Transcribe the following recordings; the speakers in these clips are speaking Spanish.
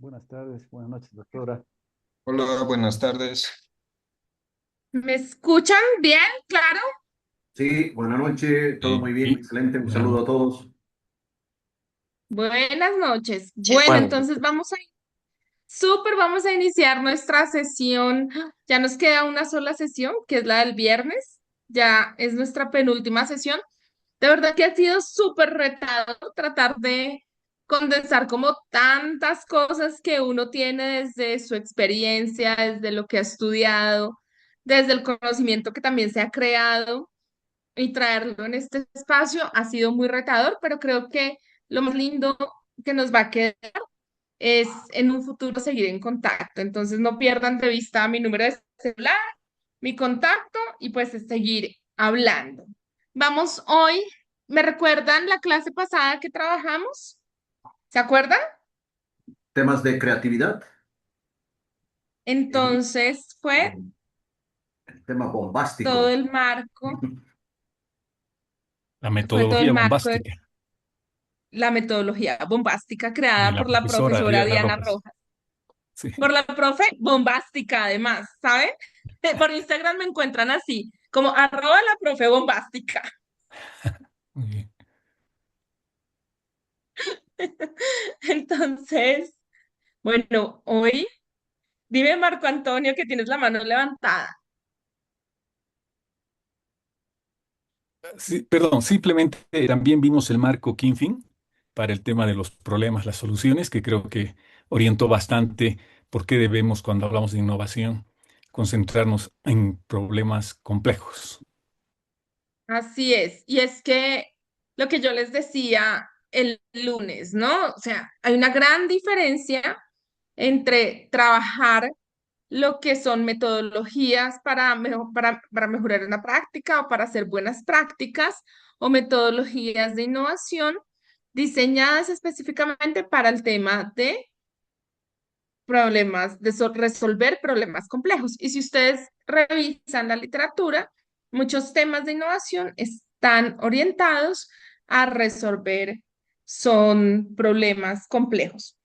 Buenas tardes, buenas noches, doctora. Hola, buenas tardes. ¿Me escuchan bien? Claro. Sí, buenas noches, todo muy bien, Sí, excelente, un buenas saludo noches. a todos. Buenas noches. Bueno, Bueno, entonces vamos a iniciar nuestra sesión. Ya nos queda una sola sesión, que es la del viernes. Ya es nuestra penúltima sesión. De verdad que ha sido súper retado tratar de condensar como tantas cosas que uno tiene desde su experiencia, desde lo que ha estudiado, desde el conocimiento que también se ha creado, y traerlo en este espacio ha sido muy retador, pero creo que lo más lindo que nos va a quedar es en un futuro seguir en contacto. Entonces no pierdan de vista mi número de celular, mi contacto y pues es seguir hablando. Vamos hoy, ¿me recuerdan la clase pasada que trabajamos? ¿Se acuerdan? Temas de creatividad, el, Entonces fue el tema todo bombástico. el marco, la fue todo el metodología marco de bombástica la metodología bombástica de creada la por la profesora profesora Diana Diana Rojas. Rojas. Sí, Por la profe bombástica, además, ¿saben? Por Instagram me encuentran así, como arroba la profe bombástica. muy bien. Entonces, bueno, hoy, dime Marco Antonio que tienes la mano levantada. Sí, perdón, simplemente también vimos el marco Kinfin para el tema de los problemas, las soluciones, que creo que orientó bastante por qué debemos, cuando hablamos de innovación, concentrarnos en problemas complejos. Así es, y es que lo que yo les decía el lunes, ¿no? O sea, hay una gran diferencia entre trabajar lo que son metodologías para mejorar una práctica o para hacer buenas prácticas o metodologías de innovación diseñadas específicamente para el tema de resolver problemas complejos. Y si ustedes revisan la literatura, muchos temas de innovación están orientados a resolver son problemas complejos.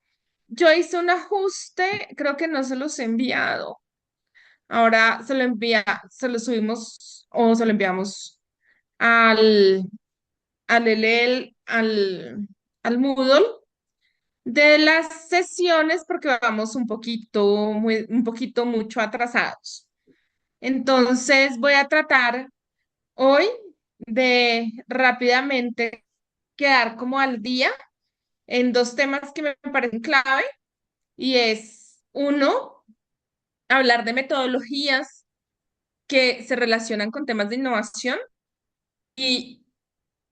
Yo hice un ajuste, creo que no se los he enviado. Ahora se lo subimos o se lo enviamos al, al Moodle de las sesiones porque vamos un poquito mucho atrasados. Entonces voy a tratar hoy de rápidamente quedar como al día en dos temas que me parecen clave y es uno, hablar de metodologías que se relacionan con temas de innovación y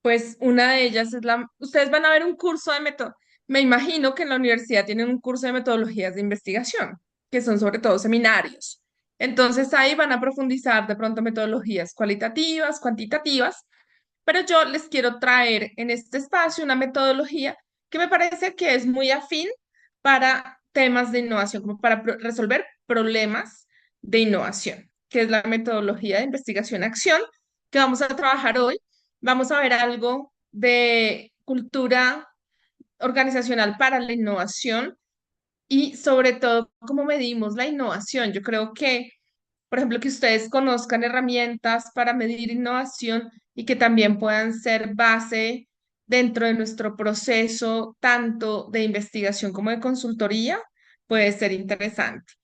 pues una de ellas es ustedes van a ver un curso de me imagino que en la universidad tienen un curso de metodologías de investigación, que son sobre todo seminarios. Entonces ahí van a profundizar de pronto metodologías cualitativas, cuantitativas, pero yo les quiero traer en este espacio una metodología que me parece que es muy afín para temas de innovación, como para resolver problemas de innovación, que es la metodología de investigación-acción que vamos a trabajar hoy. Vamos a ver algo de cultura organizacional para la innovación y sobre todo cómo medimos la innovación. Yo creo que, por ejemplo, que ustedes conozcan herramientas para medir innovación y que también puedan ser base dentro de nuestro proceso, tanto de investigación como de consultoría, puede ser interesante.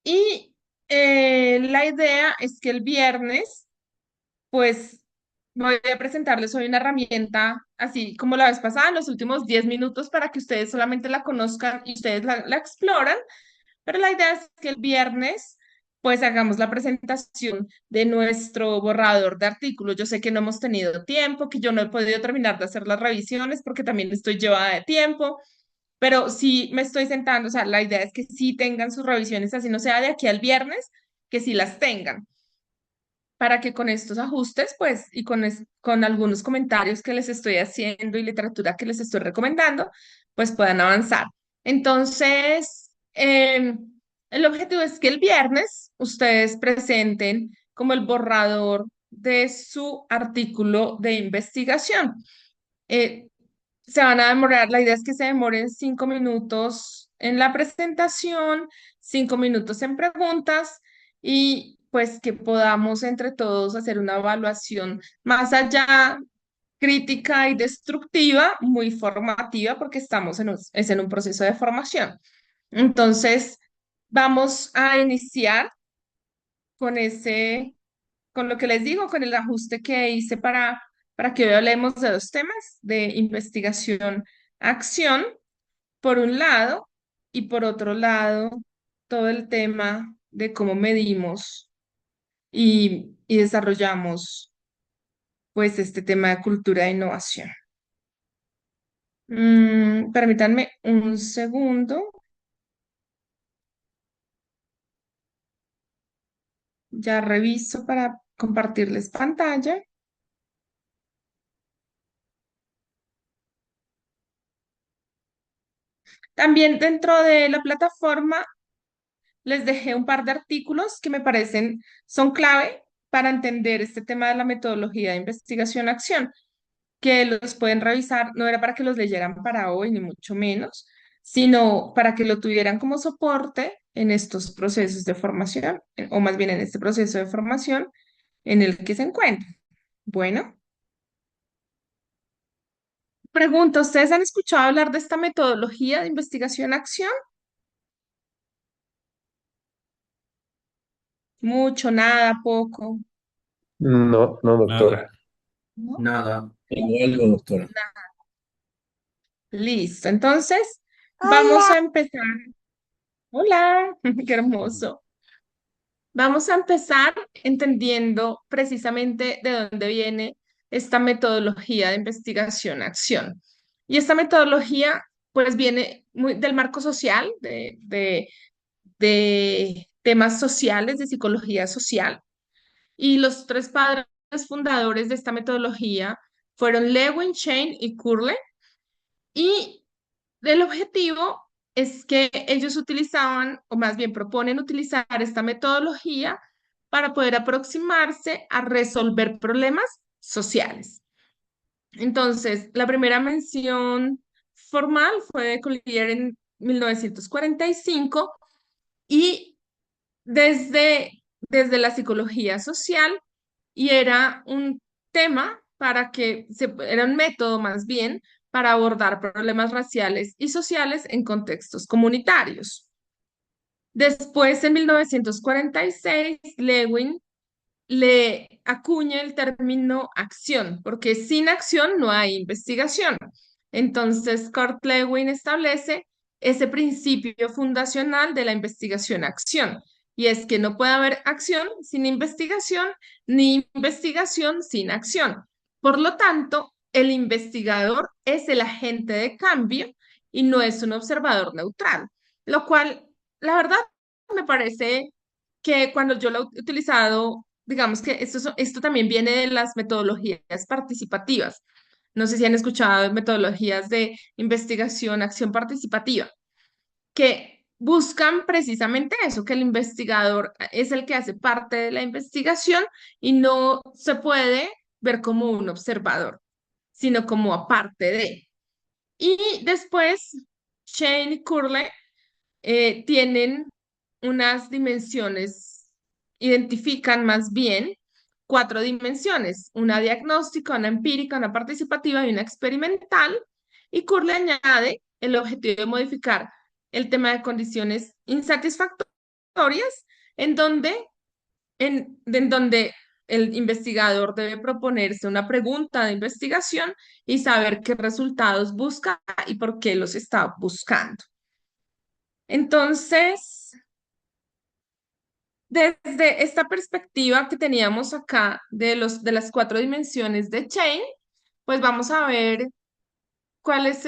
Y la idea es que el viernes pues voy a presentarles hoy una herramienta, así como la vez pasada, en los últimos 10 minutos para que ustedes solamente la conozcan y ustedes la exploran, pero la idea es que el viernes pues hagamos la presentación de nuestro borrador de artículos. Yo sé que no hemos tenido tiempo, que yo no he podido terminar de hacer las revisiones porque también estoy llevada de tiempo, pero sí me estoy sentando, o sea, la idea es que sí tengan sus revisiones, así no sea de aquí al viernes, que sí las tengan para que con estos ajustes, pues, y con algunos comentarios que les estoy haciendo y literatura que les estoy recomendando, pues puedan avanzar. Entonces, el objetivo es que el viernes ustedes presenten como el borrador de su artículo de investigación. Eh, Se van a demorar, la idea es que se demoren 5 minutos en la presentación, 5 minutos en preguntas y pues que podamos entre todos hacer una evaluación más allá crítica y destructiva, muy formativa porque estamos es en un proceso de formación. Entonces, vamos a iniciar con con lo que les digo, con el ajuste que hice para que hoy hablemos de dos temas, de investigación, acción, por un lado, y por otro lado, todo el tema de cómo medimos y desarrollamos pues este tema de cultura de innovación. Permítanme un segundo, ya reviso para compartirles pantalla. También dentro de la plataforma les dejé un par de artículos que me parecen son clave para entender este tema de la metodología de investigación-acción, que los pueden revisar, no era para que los leyeran para hoy, ni mucho menos, sino para que lo tuvieran como soporte en estos procesos de formación, o más bien en este proceso de formación en el que se encuentran. Bueno, pregunto, ¿ustedes han escuchado hablar de esta metodología de investigación-acción? Mucho, nada, poco. No, no, Nada. doctora. ¿No? Nada. Tengo algo, doctora. Listo, entonces vamos a empezar. Hola, qué hermoso. Vamos a empezar entendiendo precisamente de dónde viene esta metodología de investigación-acción. Y esta metodología, pues, viene del marco social, de temas sociales, de psicología social. Y los tres padres fundadores de esta metodología fueron Lewin, Chain y Curle. Y el objetivo es que ellos utilizaban, o más bien proponen utilizar esta metodología para poder aproximarse a resolver problemas sociales. Entonces, la primera mención formal fue de Collier en 1945 y desde la psicología social y era un tema era un método más bien para abordar problemas raciales y sociales en contextos comunitarios. Después, en 1946, Lewin le acuña el término acción, porque sin acción no hay investigación. Entonces, Kurt Lewin establece ese principio fundacional de la investigación-acción, y es que no puede haber acción sin investigación, ni investigación sin acción. Por lo tanto, el investigador es el agente de cambio y no es un observador neutral, lo cual, la verdad, me parece que cuando yo lo he utilizado, digamos que esto también viene de las metodologías participativas. No sé si han escuchado de metodologías de investigación, acción participativa, que buscan precisamente eso, que el investigador es el que hace parte de la investigación y no se puede ver como un observador, sino como aparte de. Y después, Shane y Curley tienen unas dimensiones, identifican más bien cuatro dimensiones, una diagnóstica, una empírica, una participativa y una experimental. Y Curle añade el objetivo de modificar el tema de condiciones insatisfactorias, en donde, en donde el investigador debe proponerse una pregunta de investigación y saber qué resultados busca y por qué los está buscando. Entonces, desde esta perspectiva que teníamos acá de las cuatro dimensiones de Chain, pues vamos a ver cuáles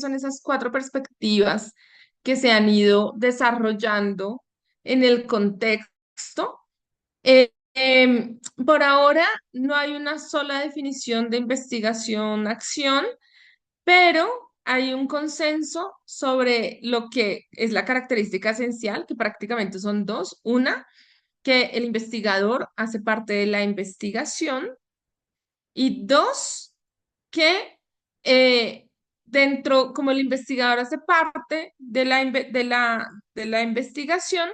son esas cuatro perspectivas que se han ido desarrollando en el contexto. Por ahora no hay una sola definición de investigación-acción, pero hay un consenso sobre lo que es la característica esencial, que prácticamente son dos. Una, que el investigador hace parte de la investigación y dos, que eh, dentro, como el investigador hace parte de la investigación,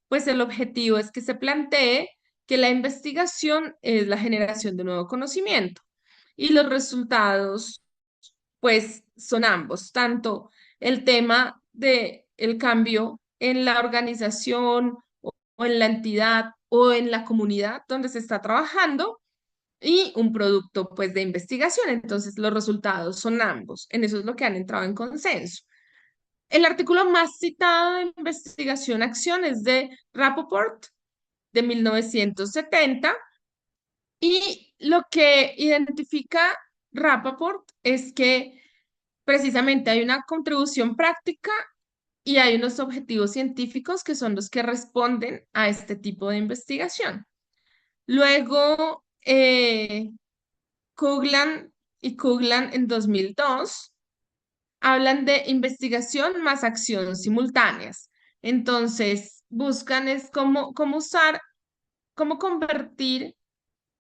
pues el objetivo es que se plantee que la investigación es la generación de nuevo conocimiento y los resultados, pues, son ambos, tanto el tema de el cambio en la organización o en la entidad o en la comunidad donde se está trabajando y un producto, pues, de investigación. Entonces, los resultados son ambos. En eso es lo que han entrado en consenso. El artículo más citado de investigación-acción es de Rappaport de 1970 y lo que identifica Rappaport es que precisamente hay una contribución práctica y hay unos objetivos científicos que son los que responden a este tipo de investigación. Luego, Coughlin y Coughlin en 2002 hablan de investigación más acción simultáneas. Entonces, buscan es cómo usar, cómo convertir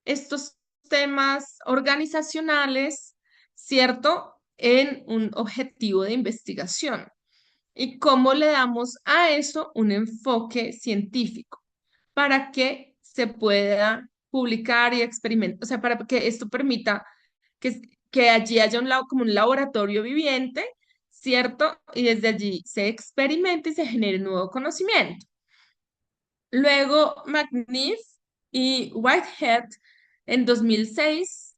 estos temas organizacionales, ¿cierto?, en un objetivo de investigación. Y cómo le damos a eso un enfoque científico para que se pueda publicar y experimentar, o sea, para que esto permita que, que allí haya un lado como un laboratorio viviente, ¿cierto? Y desde allí se experimente y se genere nuevo conocimiento. Luego, McNiff y Whitehead en 2006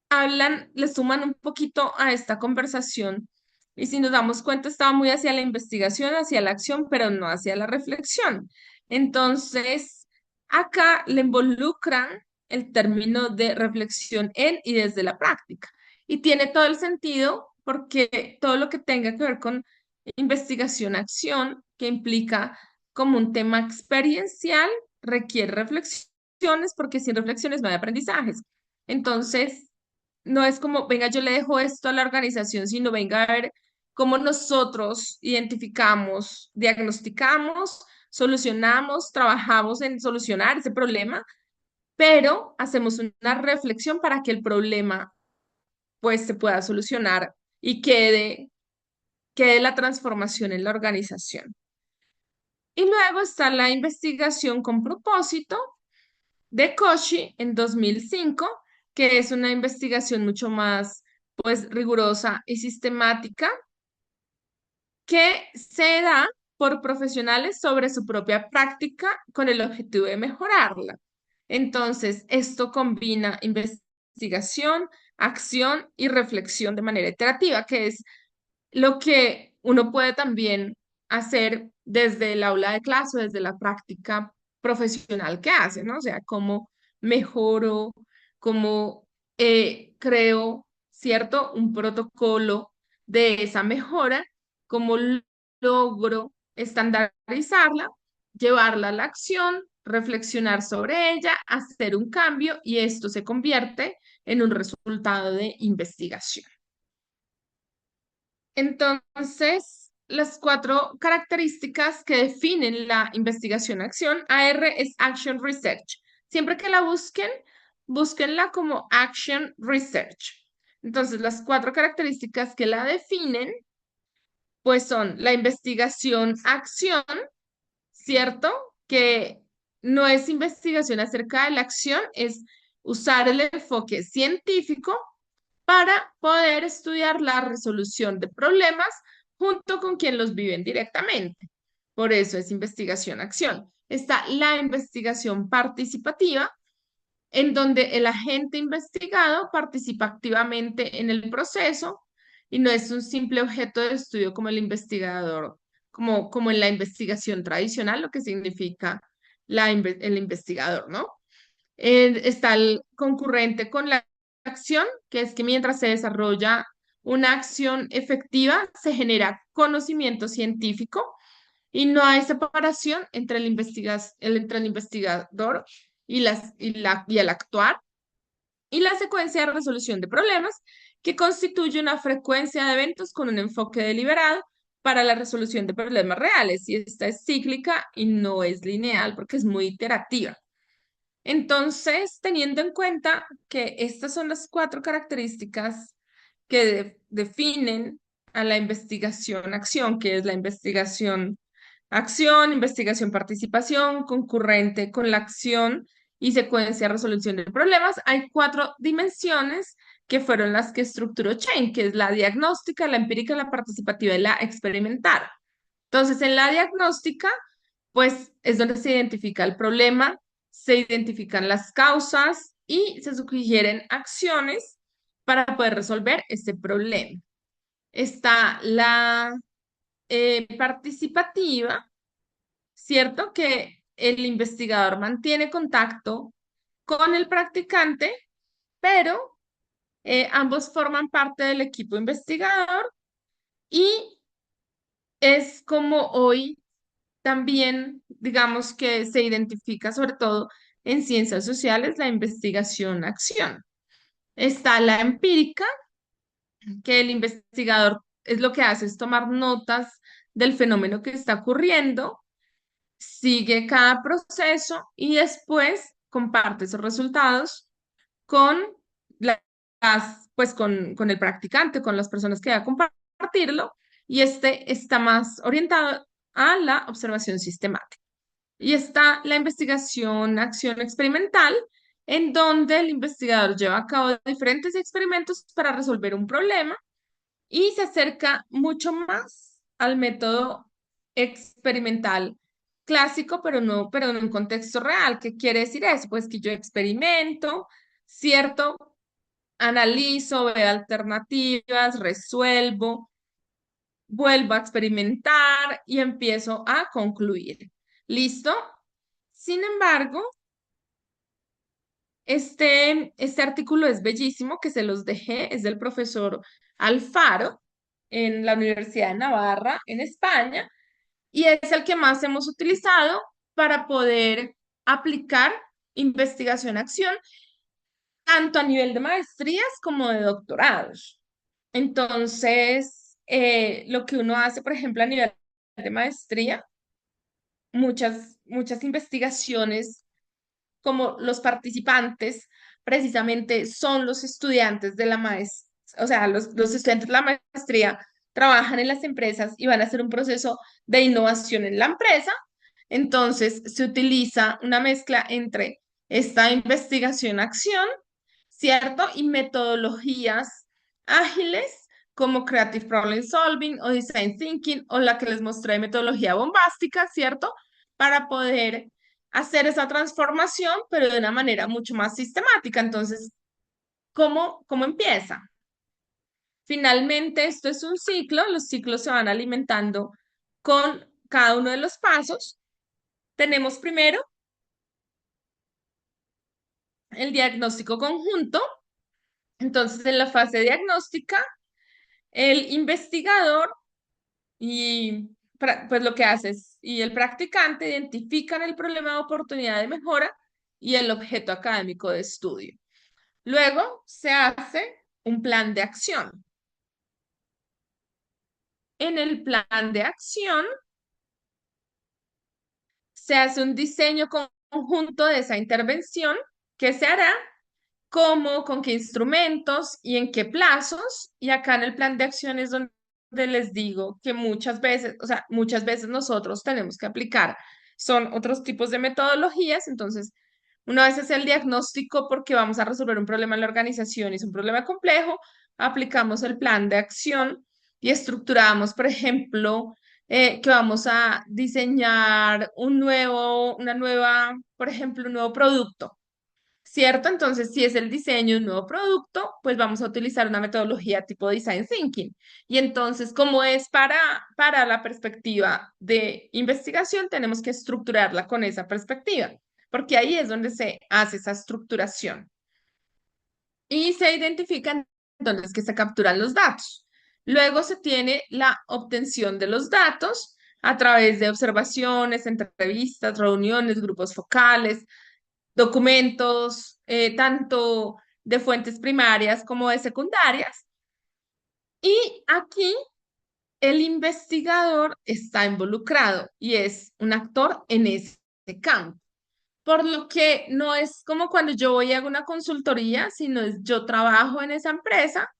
hablan, le suman un poquito a esta conversación y si nos damos cuenta estaba muy hacia la investigación, hacia la acción, pero no hacia la reflexión. Entonces, acá le involucran el término de reflexión en y desde la práctica. Y tiene todo el sentido porque todo lo que tenga que ver con investigación-acción, que implica como un tema experiencial, requiere reflexiones porque sin reflexiones no hay aprendizajes. Entonces, no es como, venga, yo le dejo esto a la organización, sino venga a ver cómo nosotros identificamos, diagnosticamos, solucionamos, trabajamos en solucionar ese problema, pero hacemos una reflexión para que el problema pues se pueda solucionar y quede la transformación en la organización. Y luego está la investigación con propósito de Cauchy en 2005, que es una investigación mucho más pues rigurosa y sistemática que se da por profesionales sobre su propia práctica con el objetivo de mejorarla. Entonces, esto combina investigación, acción y reflexión de manera iterativa, que es lo que uno puede también hacer desde el aula de clase, desde la práctica profesional que hace, ¿no? O sea, cómo mejoro, cómo creo, ¿cierto? Un protocolo de esa mejora, cómo logro estandarizarla, llevarla a la acción, reflexionar sobre ella, hacer un cambio y esto se convierte en un resultado de investigación. Entonces, las cuatro características que definen la investigación-acción, AR es Action Research. Siempre que la busquen, búsquenla como Action Research. Entonces, las cuatro características que la definen, pues son la investigación-acción, ¿cierto? Que no es investigación acerca de la acción, es usar el enfoque científico para poder estudiar la resolución de problemas junto con quien los viven directamente. Por eso es investigación-acción. Está la investigación participativa, en donde el agente investigado participa activamente en el proceso y no es un simple objeto de estudio como el investigador, como en la investigación tradicional, lo que significa el investigador, ¿no? Está el concurrente con la acción, que es que mientras se desarrolla una acción efectiva, se genera conocimiento científico y no hay separación entre entre el investigador y el actuar. Y la secuencia de resolución de problemas, que constituye una frecuencia de eventos con un enfoque deliberado para la resolución de problemas reales. Y esta es cíclica y no es lineal porque es muy iterativa. Entonces, teniendo en cuenta que estas son las cuatro características que definen a la investigación-acción, que es la investigación-acción, investigación-participación, concurrente con la acción y secuencia-resolución de problemas. Hay cuatro dimensiones que fueron las que estructuró Chain, que es la diagnóstica, la empírica, la participativa y la experimental. Entonces, en la diagnóstica, pues es donde se identifica el problema, se identifican las causas y se sugieren acciones para poder resolver este problema. Está la participativa, ¿cierto? Que el investigador mantiene contacto con el practicante, pero ambos forman parte del equipo investigador y es como hoy también, digamos que se identifica sobre todo en ciencias sociales la investigación-acción. Está la empírica, que el investigador es lo que hace es tomar notas del fenómeno que está ocurriendo, sigue cada proceso y después comparte esos resultados con con el practicante, con las personas que va a compartirlo, y este está más orientado a la observación sistemática. Y está la investigación, acción experimental, en donde el investigador lleva a cabo diferentes experimentos para resolver un problema y se acerca mucho más al método experimental clásico, pero en un contexto real. ¿Qué quiere decir eso? Pues que yo experimento, ¿cierto? Analizo, veo alternativas, resuelvo, vuelvo a experimentar y empiezo a concluir. ¿Listo? Sin embargo, este artículo es bellísimo, que se los dejé, es del profesor Alfaro en la Universidad de Navarra, en España, y es el que más hemos utilizado para poder aplicar investigación-acción, tanto a nivel de maestrías como de doctorados. Entonces, lo que uno hace, por ejemplo, a nivel de maestría, muchas investigaciones como los participantes precisamente son los estudiantes de la maestría, o sea, los estudiantes de la maestría trabajan en las empresas y van a hacer un proceso de innovación en la empresa. Entonces, se utiliza una mezcla entre esta investigación-acción, ¿cierto? Y metodologías ágiles como Creative Problem Solving o Design Thinking o la que les mostré, metodología bombástica, ¿cierto? Para poder hacer esa transformación, pero de una manera mucho más sistemática. Entonces, ¿cómo empieza? Finalmente, esto es un ciclo, los ciclos se van alimentando con cada uno de los pasos. Tenemos primero el diagnóstico conjunto. Entonces, en la fase diagnóstica, el investigador y pues lo que hace es, y el practicante identifican el problema de oportunidad de mejora y el objeto académico de estudio. Luego se hace un plan de acción. En el plan de acción se hace un diseño conjunto de esa intervención que se hará, cómo, con qué instrumentos y en qué plazos. Y acá en el plan de acción es donde les digo que muchas veces, o sea, muchas veces nosotros tenemos que aplicar, son otros tipos de metodologías. Entonces, una vez es el diagnóstico porque vamos a resolver un problema en la organización y es un problema complejo, aplicamos el plan de acción y estructuramos, por ejemplo, que vamos a diseñar por ejemplo, un nuevo producto. ¿Cierto? Entonces, si es el diseño de un nuevo producto, pues vamos a utilizar una metodología tipo Design Thinking. Y entonces, como es para la perspectiva de investigación, tenemos que estructurarla con esa perspectiva, porque ahí es donde se hace esa estructuración. Y se identifican dónde es que se capturan los datos. Luego se tiene la obtención de los datos a través de observaciones, entrevistas, reuniones, grupos focales, documentos, tanto de fuentes primarias como de secundarias. Y aquí el investigador está involucrado y es un actor en ese campo. Por lo que no es como cuando yo voy a una consultoría, sino es yo trabajo en esa empresa,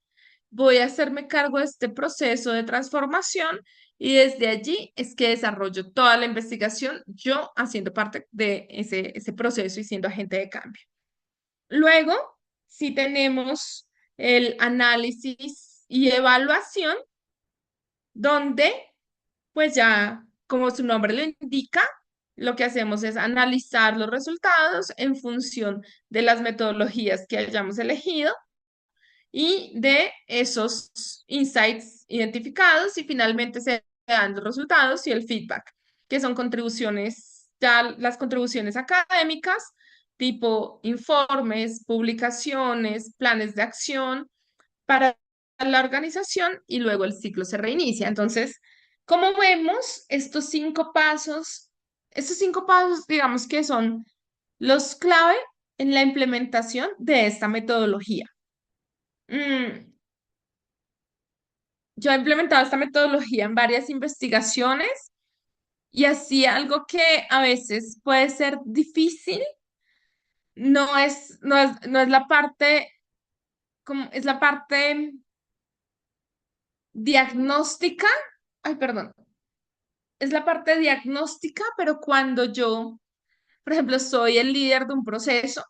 voy a hacerme cargo de este proceso de transformación y desde allí es que desarrollo toda la investigación, yo haciendo parte de ese proceso y siendo agente de cambio. Luego, si tenemos el análisis y evaluación, donde pues ya, como su nombre lo indica, lo que hacemos es analizar los resultados en función de las metodologías que hayamos elegido y de esos insights identificados y finalmente se dan los resultados y el feedback, que son contribuciones, ya las contribuciones académicas, tipo informes, publicaciones, planes de acción para la organización y luego el ciclo se reinicia. Entonces, como vemos, estos cinco pasos, digamos que son los clave en la implementación de esta metodología. Mm, yo he implementado esta metodología en varias investigaciones y así algo que a veces puede ser difícil, no es la parte, como, es la parte diagnóstica, ay, perdón, es la parte diagnóstica, pero cuando yo, por ejemplo, soy el líder de un proceso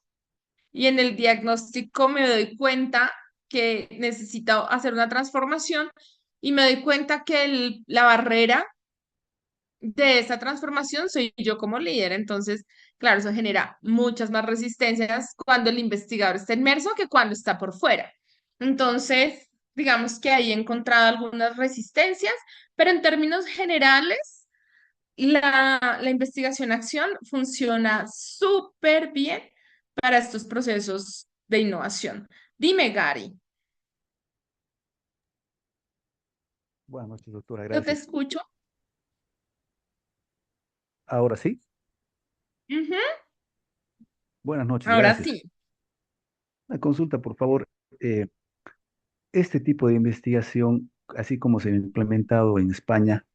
y en el diagnóstico me doy cuenta que necesito hacer una transformación y me doy cuenta que la barrera de esa transformación soy yo como líder. Entonces, claro, eso genera muchas más resistencias cuando el investigador está inmerso que cuando está por fuera. Entonces, digamos que ahí he encontrado algunas resistencias, pero en términos generales, la investigación-acción funciona súper bien para estos procesos de innovación. Dime, Gary, Buenas noches, doctora, yo te gracias. escucho. Ahora sí, Ujú. buenas noches, Ahora gracias. sí. Una consulta, por favor. Eh, este tipo de investigación, así como se ha implementado en España,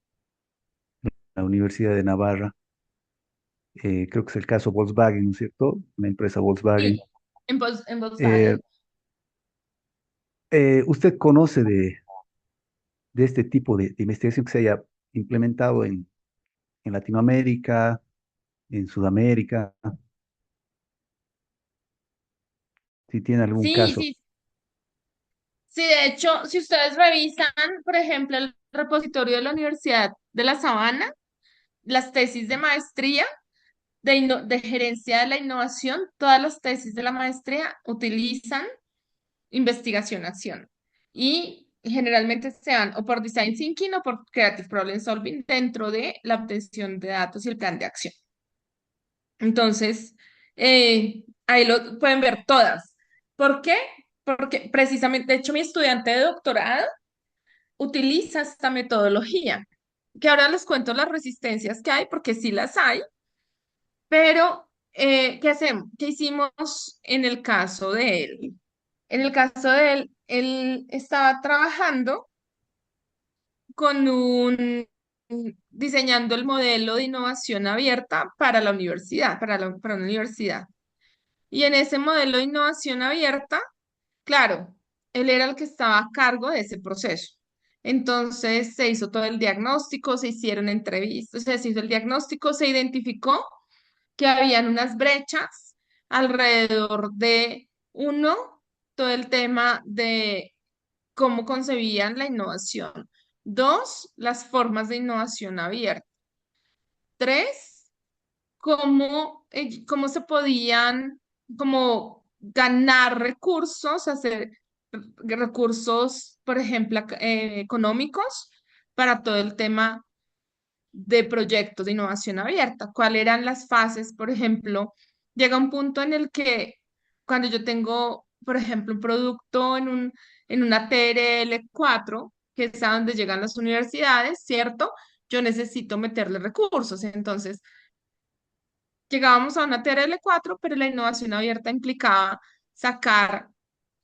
la Universidad de Navarra, creo que es el caso Volkswagen, ¿no es cierto? La empresa Volkswagen. Sí, en Eh, Volkswagen. ¿Usted conoce de este tipo de investigación que se haya implementado en Latinoamérica, en Sudamérica? Si tiene algún Sí, caso. sí, sí, de hecho, si ustedes revisan, por ejemplo, el repositorio de la Universidad de La Sabana, las tesis de maestría de gerencia de la innovación, todas las tesis de la maestría utilizan investigación-acción. Y generalmente se dan o por design thinking o por creative problem solving dentro de la obtención de datos y el plan de acción. Entonces, ahí lo pueden ver todas. ¿Por qué? Porque precisamente, de hecho, mi estudiante de doctorado utiliza esta metodología, que ahora les cuento las resistencias que hay, porque sí las hay, pero ¿qué hacemos? ¿Qué hicimos en el caso de él? En el caso de él, él estaba trabajando con diseñando el modelo de innovación abierta para la universidad, para una universidad. Y en ese modelo de innovación abierta, claro, él era el que estaba a cargo de ese proceso. Entonces se hizo todo el diagnóstico, se hicieron entrevistas, se hizo el diagnóstico, se identificó que habían unas brechas alrededor de uno, todo el tema de cómo concebían la innovación. Dos, las formas de innovación abierta. Tres, cómo se podían como ganar recursos, hacer recursos, por ejemplo, económicos para todo el tema de proyectos de innovación abierta. ¿Cuáles eran las fases? Por ejemplo, llega un punto en el que cuando yo tengo, por ejemplo, un producto en una TRL4, que es a donde llegan las universidades, ¿cierto? Yo necesito meterle recursos. Entonces, llegábamos a una TRL4, pero la innovación abierta implicaba sacar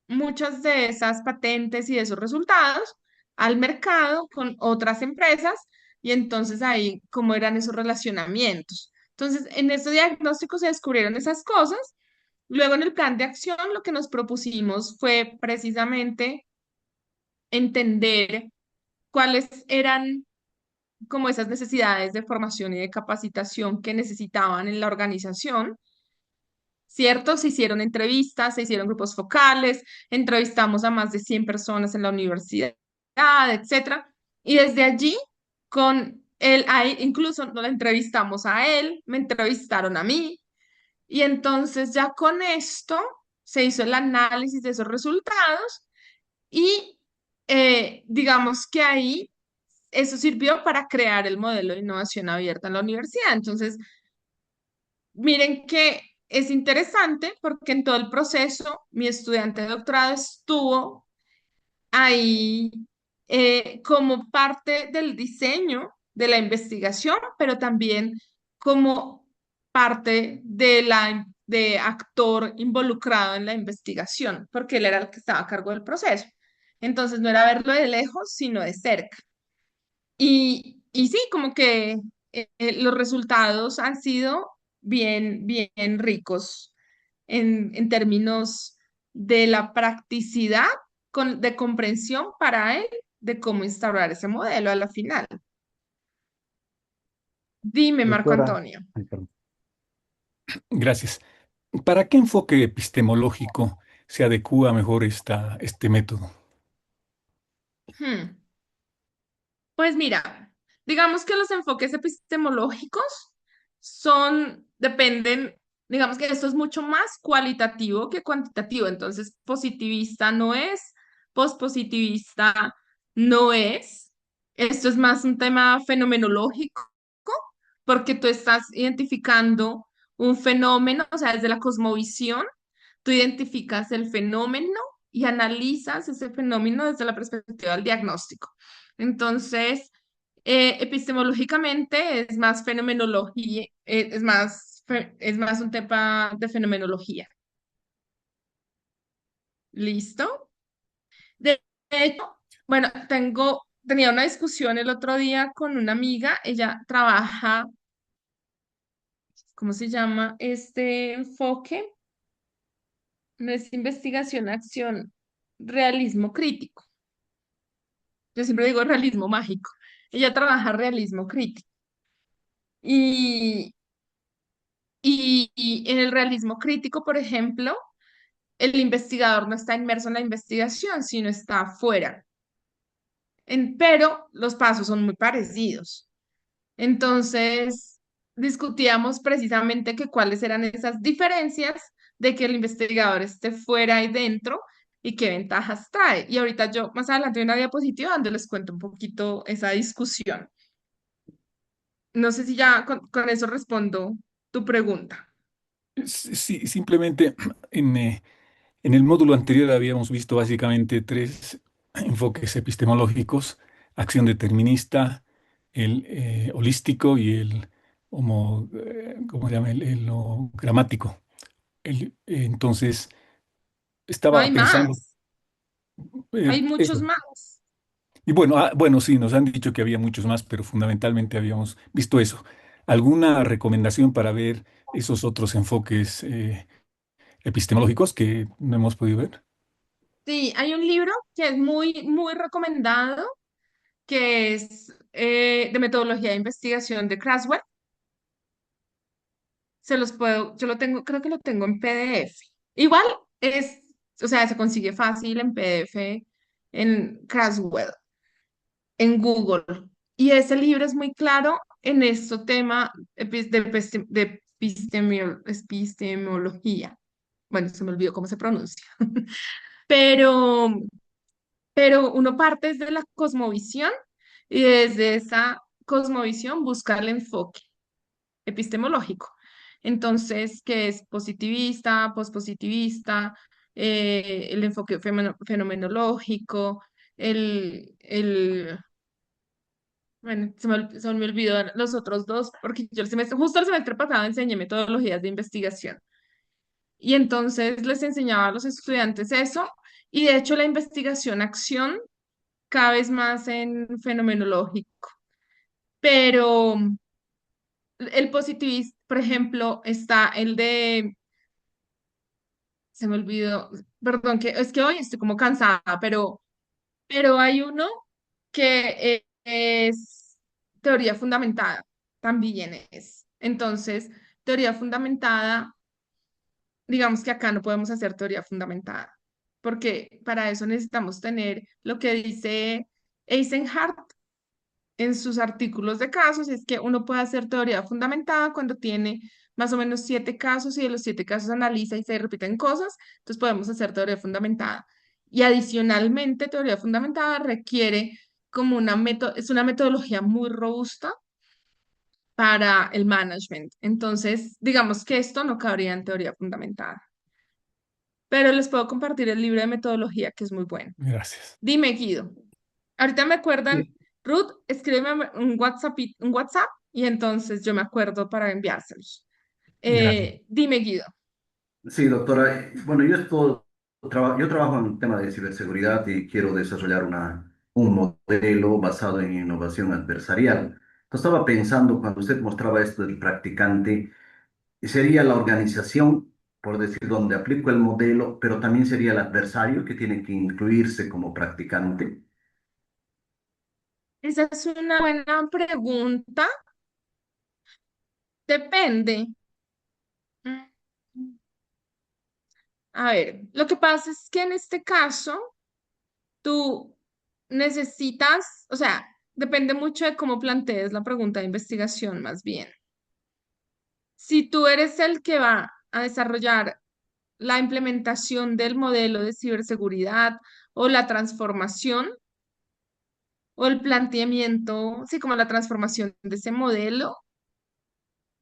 muchas de esas patentes y de esos resultados al mercado con otras empresas y entonces ahí cómo eran esos relacionamientos. Entonces, en ese diagnóstico se descubrieron esas cosas. Luego en el plan de acción lo que nos propusimos fue precisamente entender cuáles eran como esas necesidades de formación y de capacitación que necesitaban en la organización, ¿cierto? Se hicieron entrevistas, se hicieron grupos focales, entrevistamos a más de 100 personas en la universidad, etcétera. Y desde allí, con él, ahí, incluso no la entrevistamos a él, me entrevistaron a mí. Y entonces ya con esto se hizo el análisis de esos resultados y digamos que ahí eso sirvió para crear el modelo de innovación abierta en la universidad. Entonces, miren que es interesante porque en todo el proceso mi estudiante de doctorado estuvo ahí como parte del diseño de la investigación, pero también como parte de actor involucrado en la investigación, porque él era el que estaba a cargo del proceso. Entonces no era verlo de lejos, sino de cerca. Y sí, como que los resultados han sido bien ricos en términos de la practicidad de comprensión para él de cómo instaurar ese modelo a la final. Dime, Marco Doctora, Antonio. ay, perdón. Gracias. ¿Para qué enfoque epistemológico se adecúa mejor este método? Hmm. Pues mira, digamos que los enfoques epistemológicos dependen, digamos que esto es mucho más cualitativo que cuantitativo, entonces positivista no es, pospositivista no es, esto es más un tema fenomenológico, porque tú estás identificando un fenómeno, o sea, desde la cosmovisión, tú identificas el fenómeno y analizas ese fenómeno desde la perspectiva del diagnóstico. Entonces, epistemológicamente es más fenomenología, es más un tema de fenomenología. ¿Listo? De hecho, bueno, tenía una discusión el otro día con una amiga, ella trabaja, ¿cómo se llama? Este enfoque no es investigación, acción, realismo crítico. Yo siempre digo realismo mágico. Ella trabaja realismo crítico. Y, y en el realismo crítico, por ejemplo, el investigador no está inmerso en la investigación, sino está afuera. Pero los pasos son muy parecidos. Entonces, discutíamos precisamente que cuáles eran esas diferencias de que el investigador esté fuera y dentro y qué ventajas trae. Y ahorita yo más adelante hay una diapositiva donde les cuento un poquito esa discusión. No sé si ya con eso respondo tu pregunta. Sí, simplemente en el módulo anterior habíamos visto básicamente tres enfoques epistemológicos: acción determinista, el holístico y el ¿cómo se llama? El gramático. Entonces, No estaba hay pensando, más, hay muchos eso. más. Y bueno, bueno, sí, nos han dicho que había muchos más, pero fundamentalmente habíamos visto eso. ¿Alguna recomendación para ver esos otros enfoques epistemológicos que no hemos podido ver? Sí, hay un libro que es muy recomendado, que es de metodología de investigación de Craswell. Yo lo tengo, creo que lo tengo en PDF. Igual o sea, se consigue fácil en PDF en Craswell, en Google. Y ese libro es muy claro en este tema de epistemología. Bueno, se me olvidó cómo se pronuncia. Pero, pero uno parte desde la cosmovisión y desde esa cosmovisión busca el enfoque epistemológico. Entonces, que es positivista, pospositivista, el enfoque fenomenológico, bueno, se me olvidó los otros dos, porque yo justo el semestre pasado enseñé metodologías de investigación. Y entonces les enseñaba a los estudiantes eso, y de hecho la investigación-acción cada vez más en fenomenológico. Pero el positivista, por ejemplo, está se me olvidó, perdón, que es que hoy estoy como cansada, pero pero hay uno que es teoría fundamentada, también es. Entonces, teoría fundamentada, digamos que acá no podemos hacer teoría fundamentada, porque para eso necesitamos tener lo que dice Eisenhardt en sus artículos de casos, es que uno puede hacer teoría fundamentada cuando tiene más o menos 7 casos y de los 7 casos analiza y se repiten cosas, entonces podemos hacer teoría fundamentada. Y adicionalmente, teoría fundamentada requiere como es una metodología muy robusta para el management. Entonces, digamos que esto no cabría en teoría fundamentada, pero les puedo compartir el libro de metodología que es muy bueno. Gracias. Dime, Guido. Ahorita me acuerdan, Sí, Ruth, escríbeme un WhatsApp y entonces yo me acuerdo para enviárselos. Gracias. Dime, Guido. Sí, doctora. Bueno, yo trabajo en el tema de ciberseguridad y quiero desarrollar un modelo basado en innovación adversarial. Entonces, estaba pensando, cuando usted mostraba esto del practicante, sería la organización, por decir, donde aplico el modelo, pero también sería el adversario que tiene que incluirse como practicante. Esa es una buena pregunta. Depende. Mm, A ver, lo que pasa es que en este caso tú necesitas, o sea, depende mucho de cómo plantees la pregunta de investigación, más bien. Si tú eres el que va a desarrollar la implementación del modelo de ciberseguridad o la transformación o el planteamiento, sí, como la transformación de ese modelo,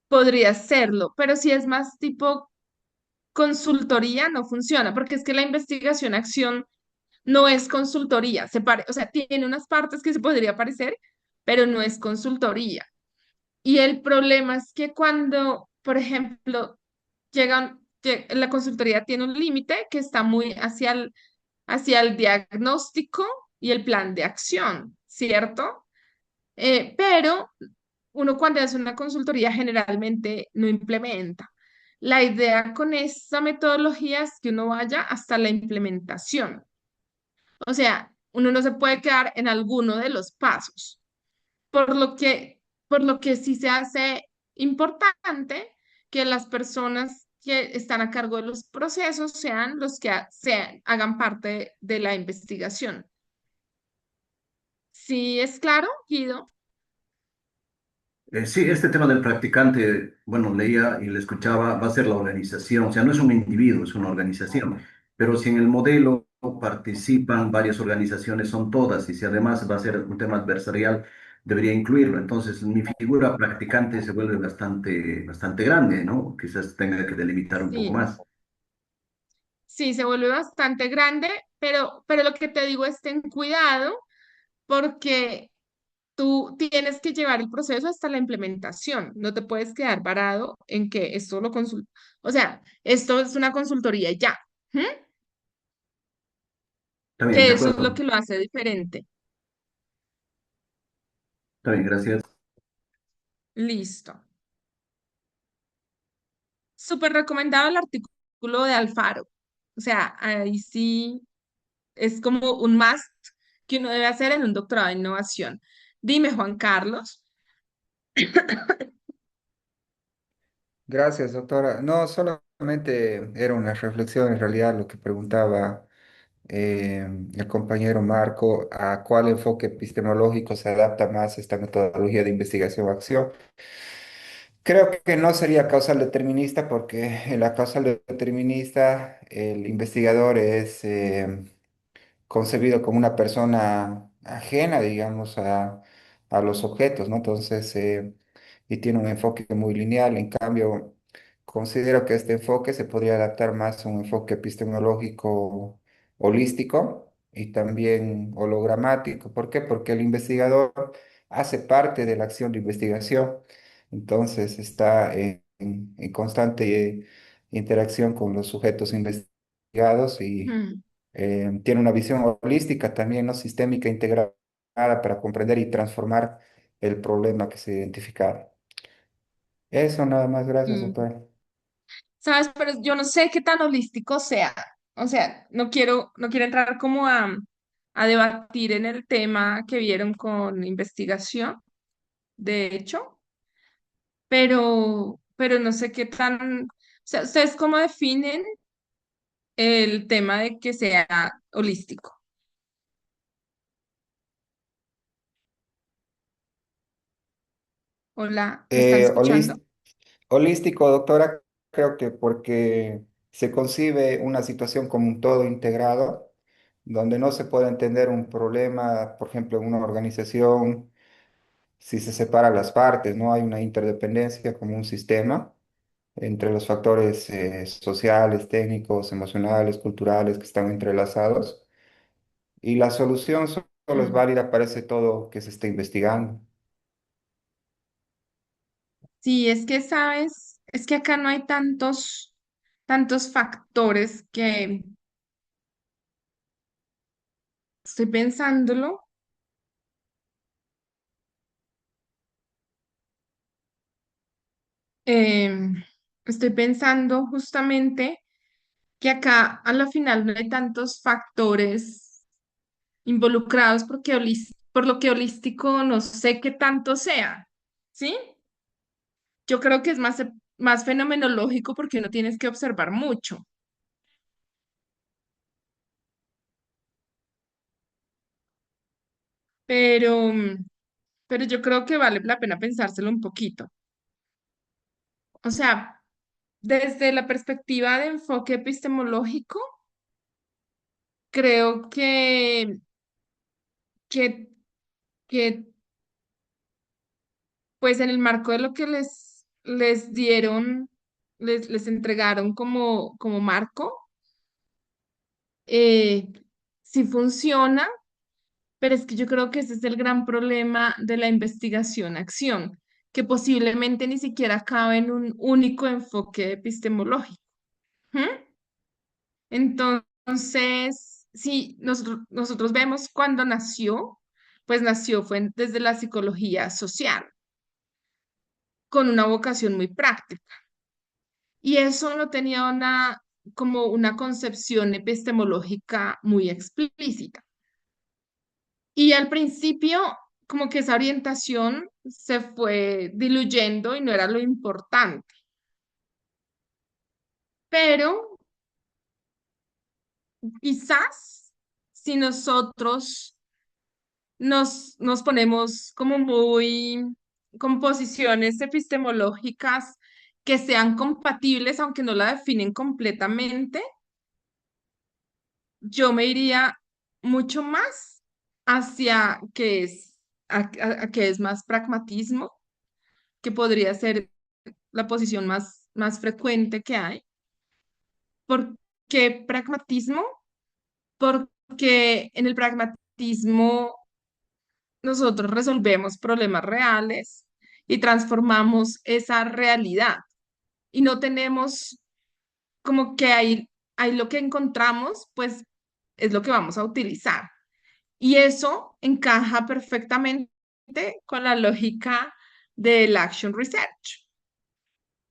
podría serlo, pero si es más tipo consultoría, no funciona, porque es que la investigación-acción no es consultoría, o sea, tiene unas partes que se podría parecer, pero no es consultoría. Y el problema es que cuando, por ejemplo, la consultoría tiene un límite que está muy hacia el diagnóstico y el plan de acción, ¿cierto? Pero uno cuando hace una consultoría generalmente no implementa. La idea con esta metodología es que uno vaya hasta la implementación. O sea, uno no se puede quedar en alguno de los pasos, por lo que, por lo que sí se hace importante que las personas que están a cargo de los procesos sean los que hagan parte de la investigación. ¿Sí es claro, Guido? Sí, este tema del practicante, bueno, leía y le escuchaba, va a ser la organización, o sea, no es un individuo, es una organización, pero si en el modelo participan varias organizaciones, son todas, y si además va a ser un tema adversarial, debería incluirlo. Entonces, mi figura practicante se vuelve bastante grande, ¿no? Quizás tenga que delimitar un poco Sí, más. sí, se vuelve bastante grande, pero lo que te digo es ten cuidado porque tú tienes que llevar el proceso hasta la implementación. No te puedes quedar varado en que esto lo consulta. O sea, esto es una consultoría y ya. ¿Mm? Está bien, de Que eso es lo acuerdo. que lo hace diferente. Está bien, gracias. Listo. Súper recomendado el artículo de Alfaro. O sea, ahí sí es como un must que uno debe hacer en un doctorado de innovación. Dime, Juan Carlos. Gracias, doctora. No, solamente era una reflexión en realidad lo que preguntaba el compañero Marco, a cuál enfoque epistemológico se adapta más esta metodología de investigación-acción. Creo que no sería causal determinista porque en la causal determinista el investigador es concebido como una persona ajena, digamos, a los objetos, ¿no? Entonces, y tiene un enfoque muy lineal. En cambio, considero que este enfoque se podría adaptar más a un enfoque epistemológico holístico y también hologramático. ¿Por qué? Porque el investigador hace parte de la acción de investigación, entonces está en constante interacción con los sujetos investigados y Mm, tiene una visión holística también, ¿no? Sistémica, integrada para comprender y transformar el problema que se identifica. Eso nada más, gracias, mm. doctor. ¿Sabes? Pero yo no sé qué tan holístico sea. O sea, no quiero entrar como a debatir en el tema que vieron con investigación, de hecho, pero no sé qué tan, o sea, ¿ustedes cómo definen el tema de que sea holístico? Hola, ¿me están Eh, escuchando? holis- Holístico, doctora, creo que porque se concibe una situación como un todo integrado, donde no se puede entender un problema, por ejemplo, en una organización, si se separan las partes, no hay una interdependencia como un sistema entre los factores sociales, técnicos, emocionales, culturales que están entrelazados. Y la solución solo es Mm. válida para ese todo que se está investigando. Sí, es que sabes, es que acá no hay tantos factores que estoy pensándolo. em, Estoy pensando justamente que acá a la final no hay tantos factores involucrados porque por lo que holístico no sé qué tanto sea, ¿sí? Yo creo que es más fenomenológico porque no tienes que observar mucho, pero, pero yo creo que vale la pena pensárselo un poquito. O sea, desde la perspectiva de enfoque epistemológico, creo que, que pues en el marco de lo que les dieron, les entregaron como marco, eh, sí funciona, pero es que yo creo que ese es el gran problema de la investigación-acción, que posiblemente ni siquiera cabe en un único enfoque epistemológico. ¿Mm? Entonces, si nosotros vemos cuando nació, pues nació fue desde la psicología social, con una vocación muy práctica. Y eso no tenía como una concepción epistemológica muy explícita. Y al principio, como que esa orientación se fue diluyendo y no era lo importante. Pero quizás si nosotros nos ponemos como muy, con posiciones epistemológicas que sean compatibles, aunque no la definen completamente, yo me iría mucho más hacia a que es más pragmatismo, que podría ser la posición más frecuente que hay. ¿Por qué pragmatismo? Porque en el pragmatismo nosotros resolvemos problemas reales y transformamos esa realidad y no tenemos como que ahí lo que encontramos, pues es lo que vamos a utilizar. Y eso encaja perfectamente con la lógica del Action Research.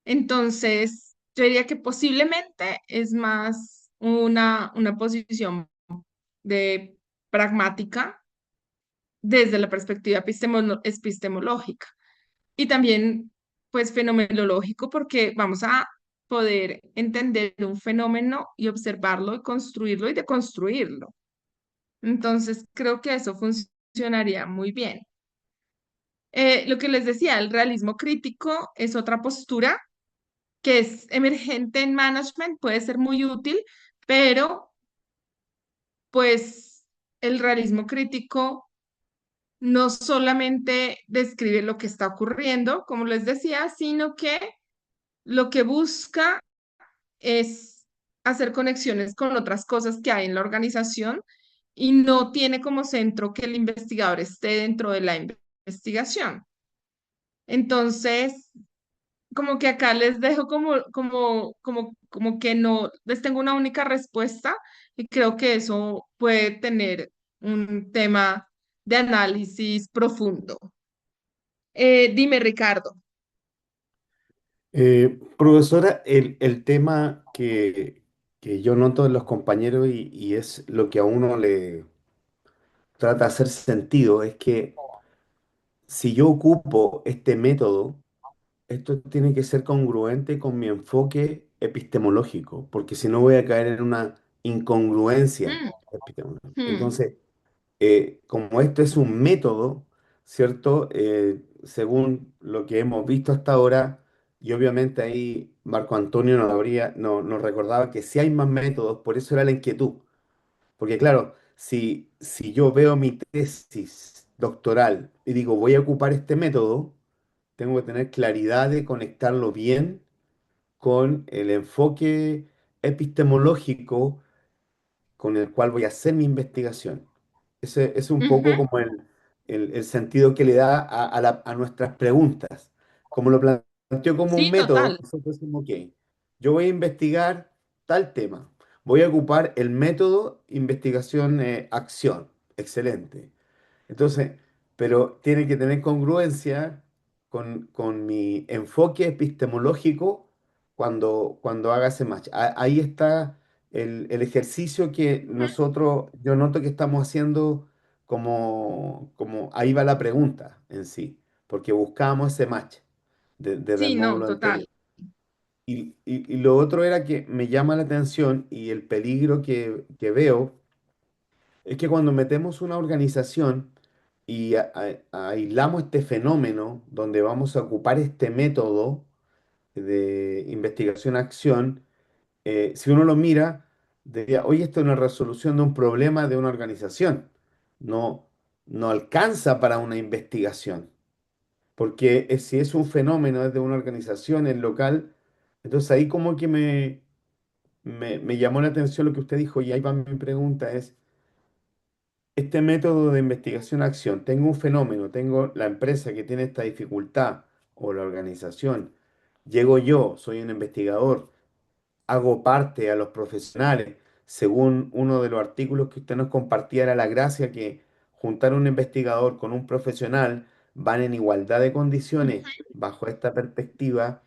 Entonces, yo diría que posiblemente es más una posición de pragmática desde la perspectiva epistemológica y también, pues, fenomenológico, porque vamos a poder entender un fenómeno y observarlo y construirlo y deconstruirlo. Entonces, creo que eso funcionaría muy bien. Lo que les decía, el realismo crítico es otra postura que es emergente en management, puede ser muy útil, pero pues el realismo crítico no solamente describe lo que está ocurriendo, como les decía, sino que lo que busca es hacer conexiones con otras cosas que hay en la organización y no tiene como centro que el investigador esté dentro de la investigación. Entonces, como que acá les dejo como que no les tengo una única respuesta y creo que eso puede tener un tema de análisis profundo. Dime, Ricardo. Profesora, el tema que yo noto en los compañeros y es lo que a uno trata de hacer sentido es que si yo ocupo este método, esto tiene que ser congruente con mi enfoque epistemológico, porque si no voy a caer en una incongruencia Mm, epistemológica. mm. Entonces, como esto es un método, ¿cierto? Según lo que hemos visto hasta ahora, y obviamente ahí Marco Antonio nos recordaba que sí hay más métodos, por eso era la inquietud. Porque claro, si yo veo mi tesis doctoral y digo voy a ocupar este método, tengo que tener claridad de conectarlo bien con el enfoque epistemológico con el cual voy a hacer mi investigación. Ese es un poco Ujú. como el sentido que le da a nuestras preguntas. Como lo planteó como un Sí, método, total. nosotros decimos, ok, yo voy a investigar tal tema. Voy a ocupar el método investigación-acción. Excelente. Entonces, pero tiene que tener congruencia con mi enfoque epistemológico cuando haga ese match. Ahí está el ejercicio que yo noto que estamos haciendo como ahí va la pregunta en sí, porque buscamos ese match desde el Sí, no, módulo total. anterior. Y lo otro era que me llama la atención y el peligro que veo es que cuando metemos una organización y aislamos este fenómeno donde vamos a ocupar este método de investigación-acción, si uno lo mira, diría, oye, esto es una resolución de un problema de una organización. No, no alcanza para una investigación, porque si es un fenómeno desde una organización, es local, entonces ahí como que me llamó la atención lo que usted dijo y ahí va mi pregunta es, este método de investigación-acción, tengo un fenómeno, tengo la empresa que tiene esta dificultad o la organización, llego yo, soy un investigador, hago parte a los profesionales. Según uno de los artículos que usted nos compartía, era la gracia que juntar un investigador con un profesional van en igualdad de condiciones bajo esta perspectiva.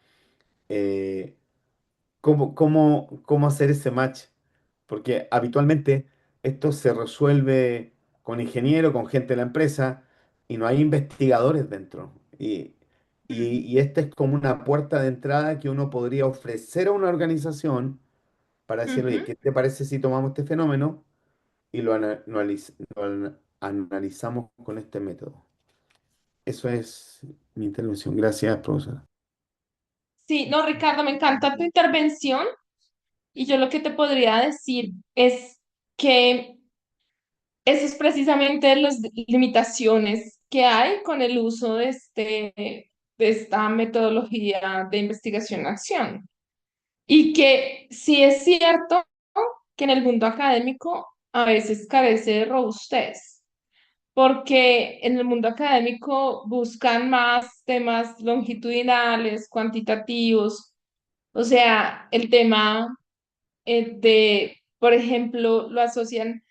eh, cómo hacer ese match? Porque habitualmente esto se resuelve con ingeniero, con gente de la empresa, y no hay investigadores dentro. Y esta es como una puerta de entrada que uno podría ofrecer a una organización para decir, Ujú. oye, ¿qué te parece si tomamos este fenómeno y analizamos con este método? Eso es mi intervención. Gracias, profesora. Sí, no, Ricardo, me encanta tu intervención y yo lo que te podría decir es que eso es precisamente las limitaciones que hay con el uso de esta metodología de investigación-acción. Y que sí es cierto que en el mundo académico a veces carece de robustez, porque en el mundo académico buscan más temas longitudinales, cuantitativos, o sea, el tema por ejemplo, lo asocian,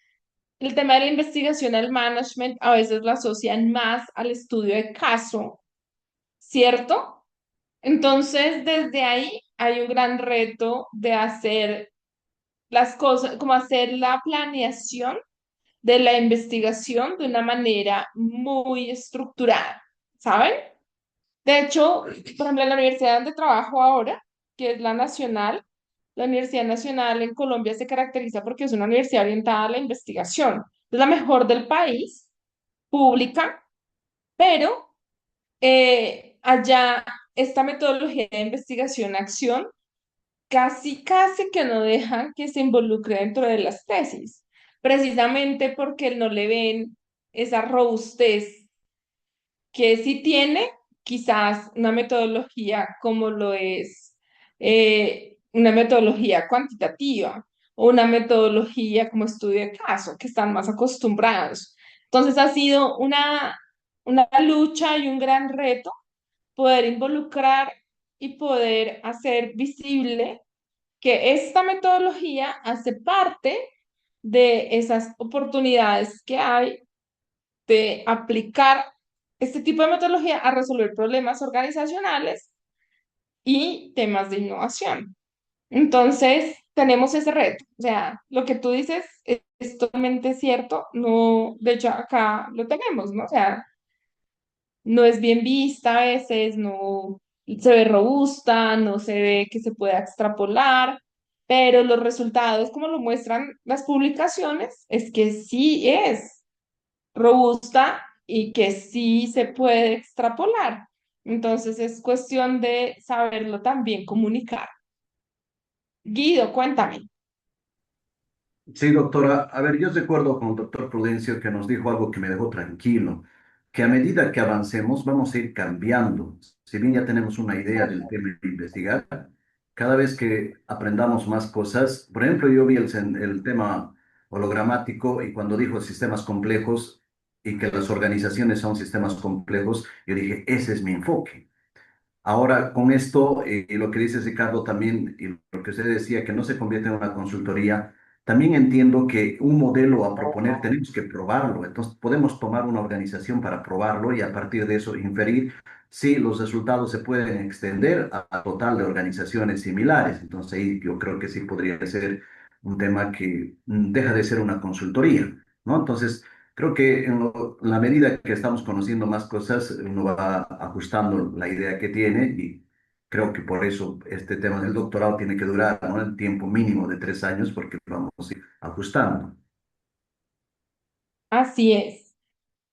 el tema de la investigación al management, a veces lo asocian más al estudio de caso, ¿cierto? Entonces, desde ahí hay un gran reto de hacer las cosas, como hacer la planeación de la investigación de una manera muy estructurada, ¿saben? De hecho, por ejemplo, en la universidad donde trabajo ahora, que es la Universidad Nacional en Colombia se caracteriza porque es una universidad orientada a la investigación. Es la mejor del país, pública, pero allá esta metodología de investigación-acción casi que no dejan que se involucre dentro de las tesis, precisamente porque no le ven esa robustez que sí tiene quizás una metodología como lo es una metodología cuantitativa o una metodología como estudio de caso, que están más acostumbrados. Entonces ha sido una lucha y un gran reto poder involucrar y poder hacer visible que esta metodología hace parte de esas oportunidades que hay de aplicar este tipo de metodología a resolver problemas organizacionales y temas de innovación. Entonces, tenemos ese reto. O sea, lo que tú dices es totalmente cierto. No, de hecho, acá lo tenemos, ¿no? O sea, no es bien vista a veces, no se ve robusta, no se ve que se pueda extrapolar, pero los resultados, como lo muestran las publicaciones, es que sí es robusta y que sí se puede extrapolar. Entonces, es cuestión de saberlo también comunicar. Guido, cuéntame. Sí, doctora. A ver, yo recuerdo con el doctor Prudencio que nos dijo algo que me dejó tranquilo, que a medida que avancemos vamos a ir cambiando. Si bien ya tenemos una idea del tema de investigar, cada vez que aprendamos más cosas, por ejemplo, yo vi el tema hologramático y cuando dijo sistemas complejos y que las organizaciones son sistemas complejos, yo dije, ese es mi enfoque. Ahora, con esto, y lo que dice Ricardo también, y lo que usted decía, que no se convierte en una consultoría, también entiendo que un modelo a proponer tenemos que probarlo. Entonces, podemos tomar una organización para probarlo y a partir de eso inferir si los resultados se pueden extender a total de organizaciones similares. Entonces, ahí yo creo que sí podría ser un tema que deja de ser una consultoría, ¿no? Entonces, creo que en la medida que estamos conociendo más cosas, uno va ajustando la idea que tiene y creo que por eso este tema del doctorado tiene que durar, ¿no? El tiempo mínimo de 3 años porque vamos a ir ajustando. Así es,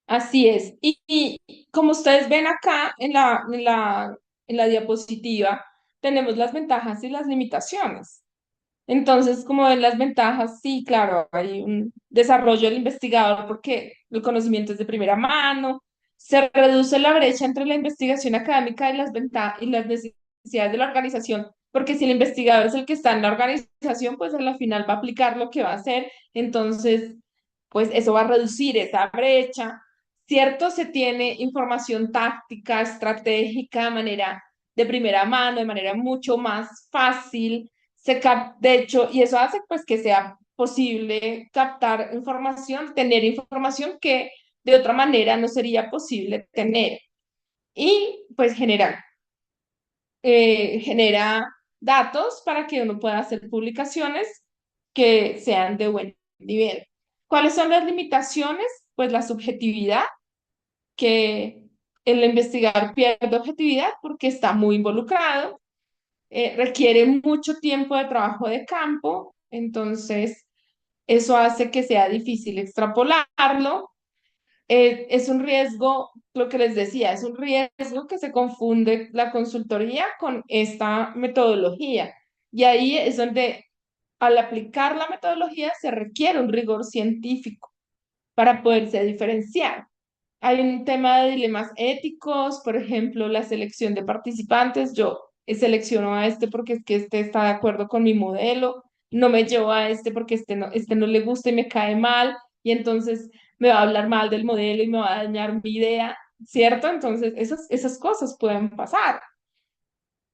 así es. Y como ustedes ven acá en la diapositiva, tenemos las ventajas y las limitaciones. Entonces, como ven las ventajas, sí, claro, hay un desarrollo del investigador porque el conocimiento es de primera mano, se reduce la brecha entre la investigación académica y y las necesidades de la organización, porque si el investigador es el que está en la organización, pues a la final va a aplicar lo que va a hacer, entonces, pues eso va a reducir esa brecha, ¿cierto? Se tiene información táctica, estratégica, de manera de primera mano, de manera mucho más fácil de hecho, y eso hace pues que sea posible captar información, tener información que de otra manera no sería posible tener. Y pues genera datos para que uno pueda hacer publicaciones que sean de buen nivel. ¿Cuáles son las limitaciones? Pues la subjetividad, que el investigador pierde objetividad porque está muy involucrado, requiere mucho tiempo de trabajo de campo, entonces eso hace que sea difícil extrapolarlo. Es un riesgo, lo que les decía, es un riesgo que se confunde la consultoría con esta metodología. Y ahí es donde al aplicar la metodología se requiere un rigor científico para poderse diferenciar. Hay un tema de dilemas éticos, por ejemplo, la selección de participantes. Yo selecciono a este porque es que este está de acuerdo con mi modelo, no me llevo a este porque este no le gusta y me cae mal, y entonces me va a hablar mal del modelo y me va a dañar mi idea, ¿cierto? Entonces, esas cosas pueden pasar.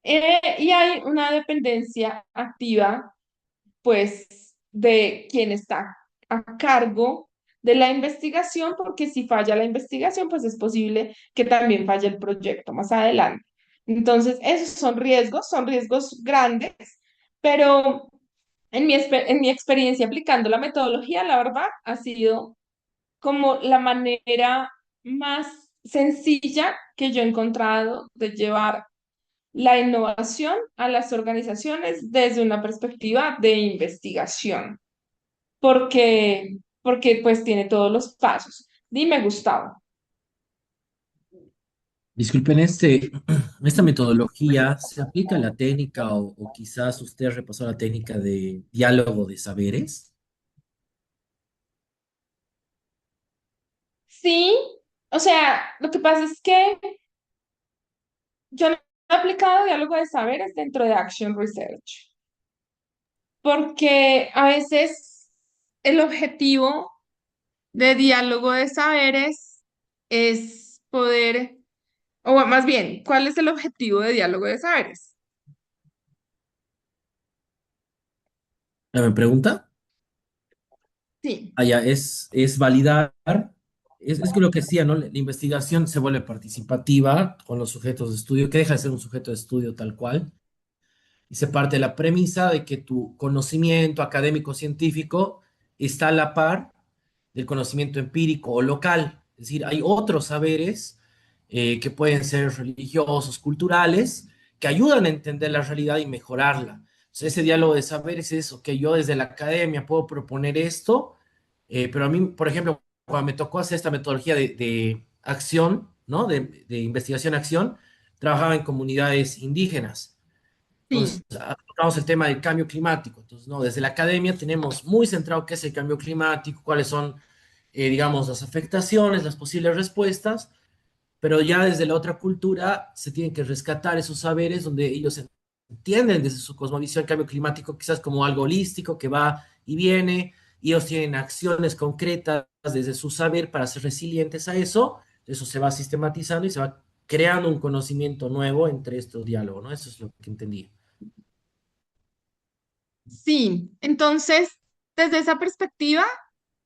Y hay una dependencia activa pues, de quien está a cargo de la investigación, porque si falla la investigación, pues es posible que también falle el proyecto más adelante. Entonces, esos son riesgos grandes, pero en mi experiencia aplicando la metodología, la verdad, ha sido como la manera más sencilla que yo he encontrado de llevar la innovación a las organizaciones desde una perspectiva de investigación, porque pues tiene todos los pasos. Dime, Gustavo. Disculpen, esta metodología se aplica a la técnica o quizás usted repasó la técnica de diálogo de saberes. Sí, o sea, lo que pasa es que yo no he aplicado diálogo de saberes dentro de Action Research, porque a veces el objetivo de diálogo de saberes es poder, o más bien, ¿cuál es el objetivo de diálogo de saberes? ¿Me pregunta? Sí. Allá es validar, es que lo que decía, ¿no? La investigación se vuelve participativa con los sujetos de estudio, que deja de ser un sujeto de estudio tal cual, Y se parte de la premisa de que tu conocimiento académico científico está a la par del conocimiento empírico o local. Es decir, hay otros saberes que pueden ser religiosos, culturales, que ayudan a entender la realidad y mejorarla. Entonces, ese diálogo de saberes es, ok, yo desde la academia puedo proponer esto, pero a mí, por ejemplo, cuando me tocó hacer esta metodología de acción, ¿no? De investigación-acción, trabajaba en comunidades indígenas. Sí, Entonces, tocamos el tema del cambio climático. Entonces, no, desde la academia tenemos muy centrado qué es el cambio climático, cuáles son, digamos, las afectaciones, las posibles respuestas, pero ya desde la otra cultura se tienen que rescatar esos saberes donde ellos entienden desde su cosmovisión el cambio climático quizás como algo holístico que va y viene, y ellos tienen acciones concretas desde su saber para ser resilientes a eso se va sistematizando y se va creando un conocimiento nuevo entre estos diálogos, ¿no? Eso es lo que entendí. sí. Entonces, desde esa perspectiva,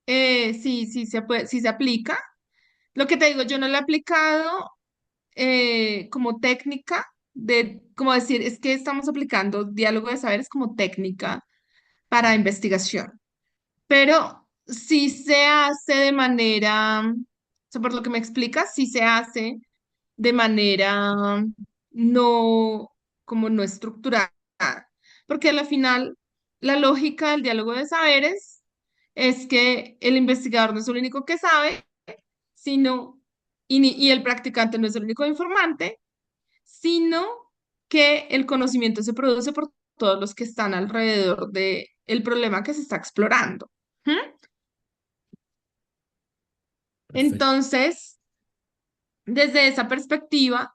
sí, sí se puede, sí se aplica. Lo que te digo, yo no lo he aplicado como técnica de, como decir, es que estamos aplicando diálogo de saberes como técnica para investigación, pero sí se hace de manera, o sea, por lo que me explicas, sí se hace de manera no, como no estructurada, porque a la final la lógica del diálogo de saberes es que el investigador no es el único que sabe, sino, y el practicante no es el único informante, sino que el conocimiento se produce por todos los que están alrededor de el problema que se está explorando. ¿Mm? Perfecto. Entonces, desde esa perspectiva,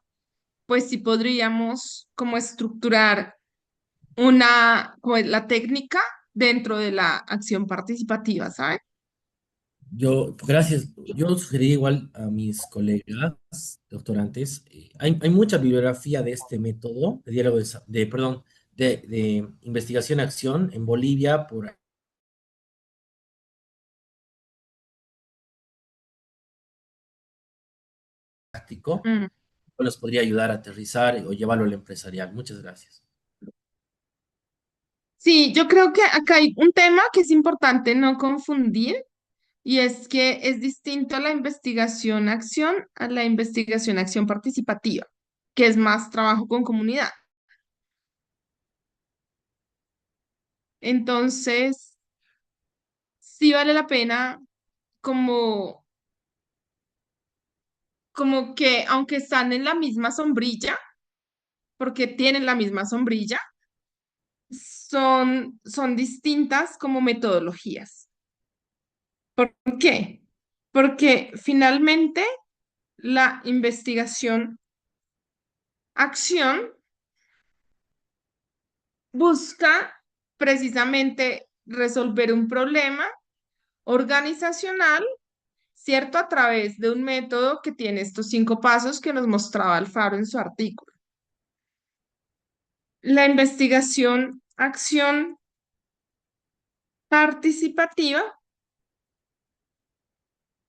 pues sí podríamos como estructurar como la técnica dentro de la acción participativa, ¿sabes? Gracias. Yo sugeriría igual a mis colegas, doctorantes, hay mucha bibliografía de este método de diálogo perdón, de investigación-acción en Bolivia por práctico. Mm. Los podría ayudar a aterrizar o llevarlo al empresarial. Muchas gracias. Sí, yo creo que acá hay un tema que es importante no confundir y es que es distinto a la investigación-acción a la investigación-acción participativa, que es más trabajo con comunidad. Entonces, sí vale la pena como, como que aunque están en la misma sombrilla, porque tienen la misma sombrilla, son distintas como metodologías. ¿Por qué? Porque finalmente la investigación-acción busca precisamente resolver un problema organizacional, ¿cierto? A través de un método que tiene estos 5 pasos que nos mostraba Alfaro en su artículo. La investigación-acción participativa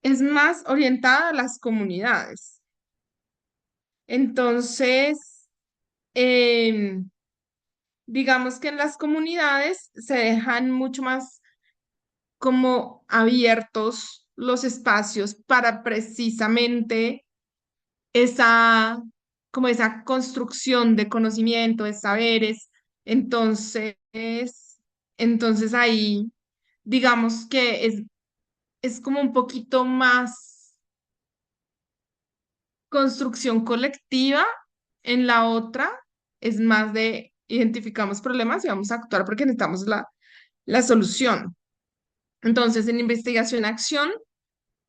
es más orientada a las comunidades. Entonces, em, digamos que en las comunidades se dejan mucho más como abiertos los espacios para precisamente esa, como esa construcción de conocimiento, de saberes. Entonces, entonces ahí, digamos que es como un poquito más construcción colectiva. En la otra es más de identificamos problemas y vamos a actuar porque necesitamos la solución. Entonces, en investigación-acción,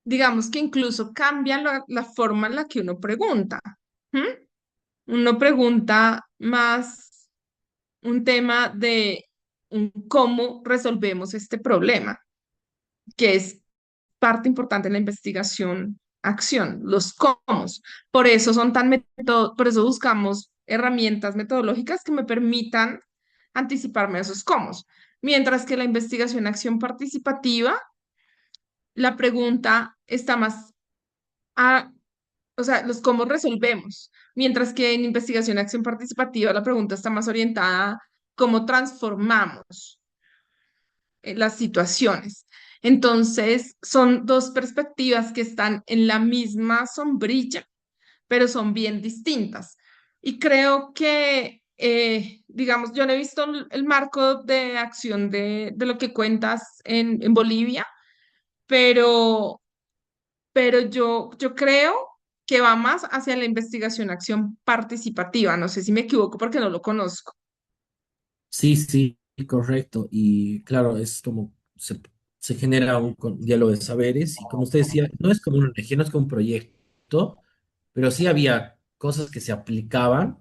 digamos que incluso cambia la forma en la que uno pregunta. ¿M? Uno pregunta más un tema de un cómo resolvemos este problema, que es parte importante en la investigación acción, los cómo. Por eso son por eso buscamos herramientas metodológicas que me permitan anticiparme a esos cómo. Mientras que la investigación acción participativa, la pregunta está más a, o sea, los cómo resolvemos. Mientras que en investigación acción participativa, la pregunta está más orientada cómo transformamos las situaciones. Entonces, son dos perspectivas que están en la misma sombrilla, pero son bien distintas. Y creo que, digamos, yo no he visto el marco de acción de lo que cuentas en Bolivia, pero, pero yo creo que va más hacia la investigación-acción participativa. No sé si me equivoco porque no lo conozco. Sí, sí, correcto. Y claro, es como se genera un diálogo de saberes y como usted decía, no es como una región, no es como un proyecto, pero sí había cosas que se aplicaban,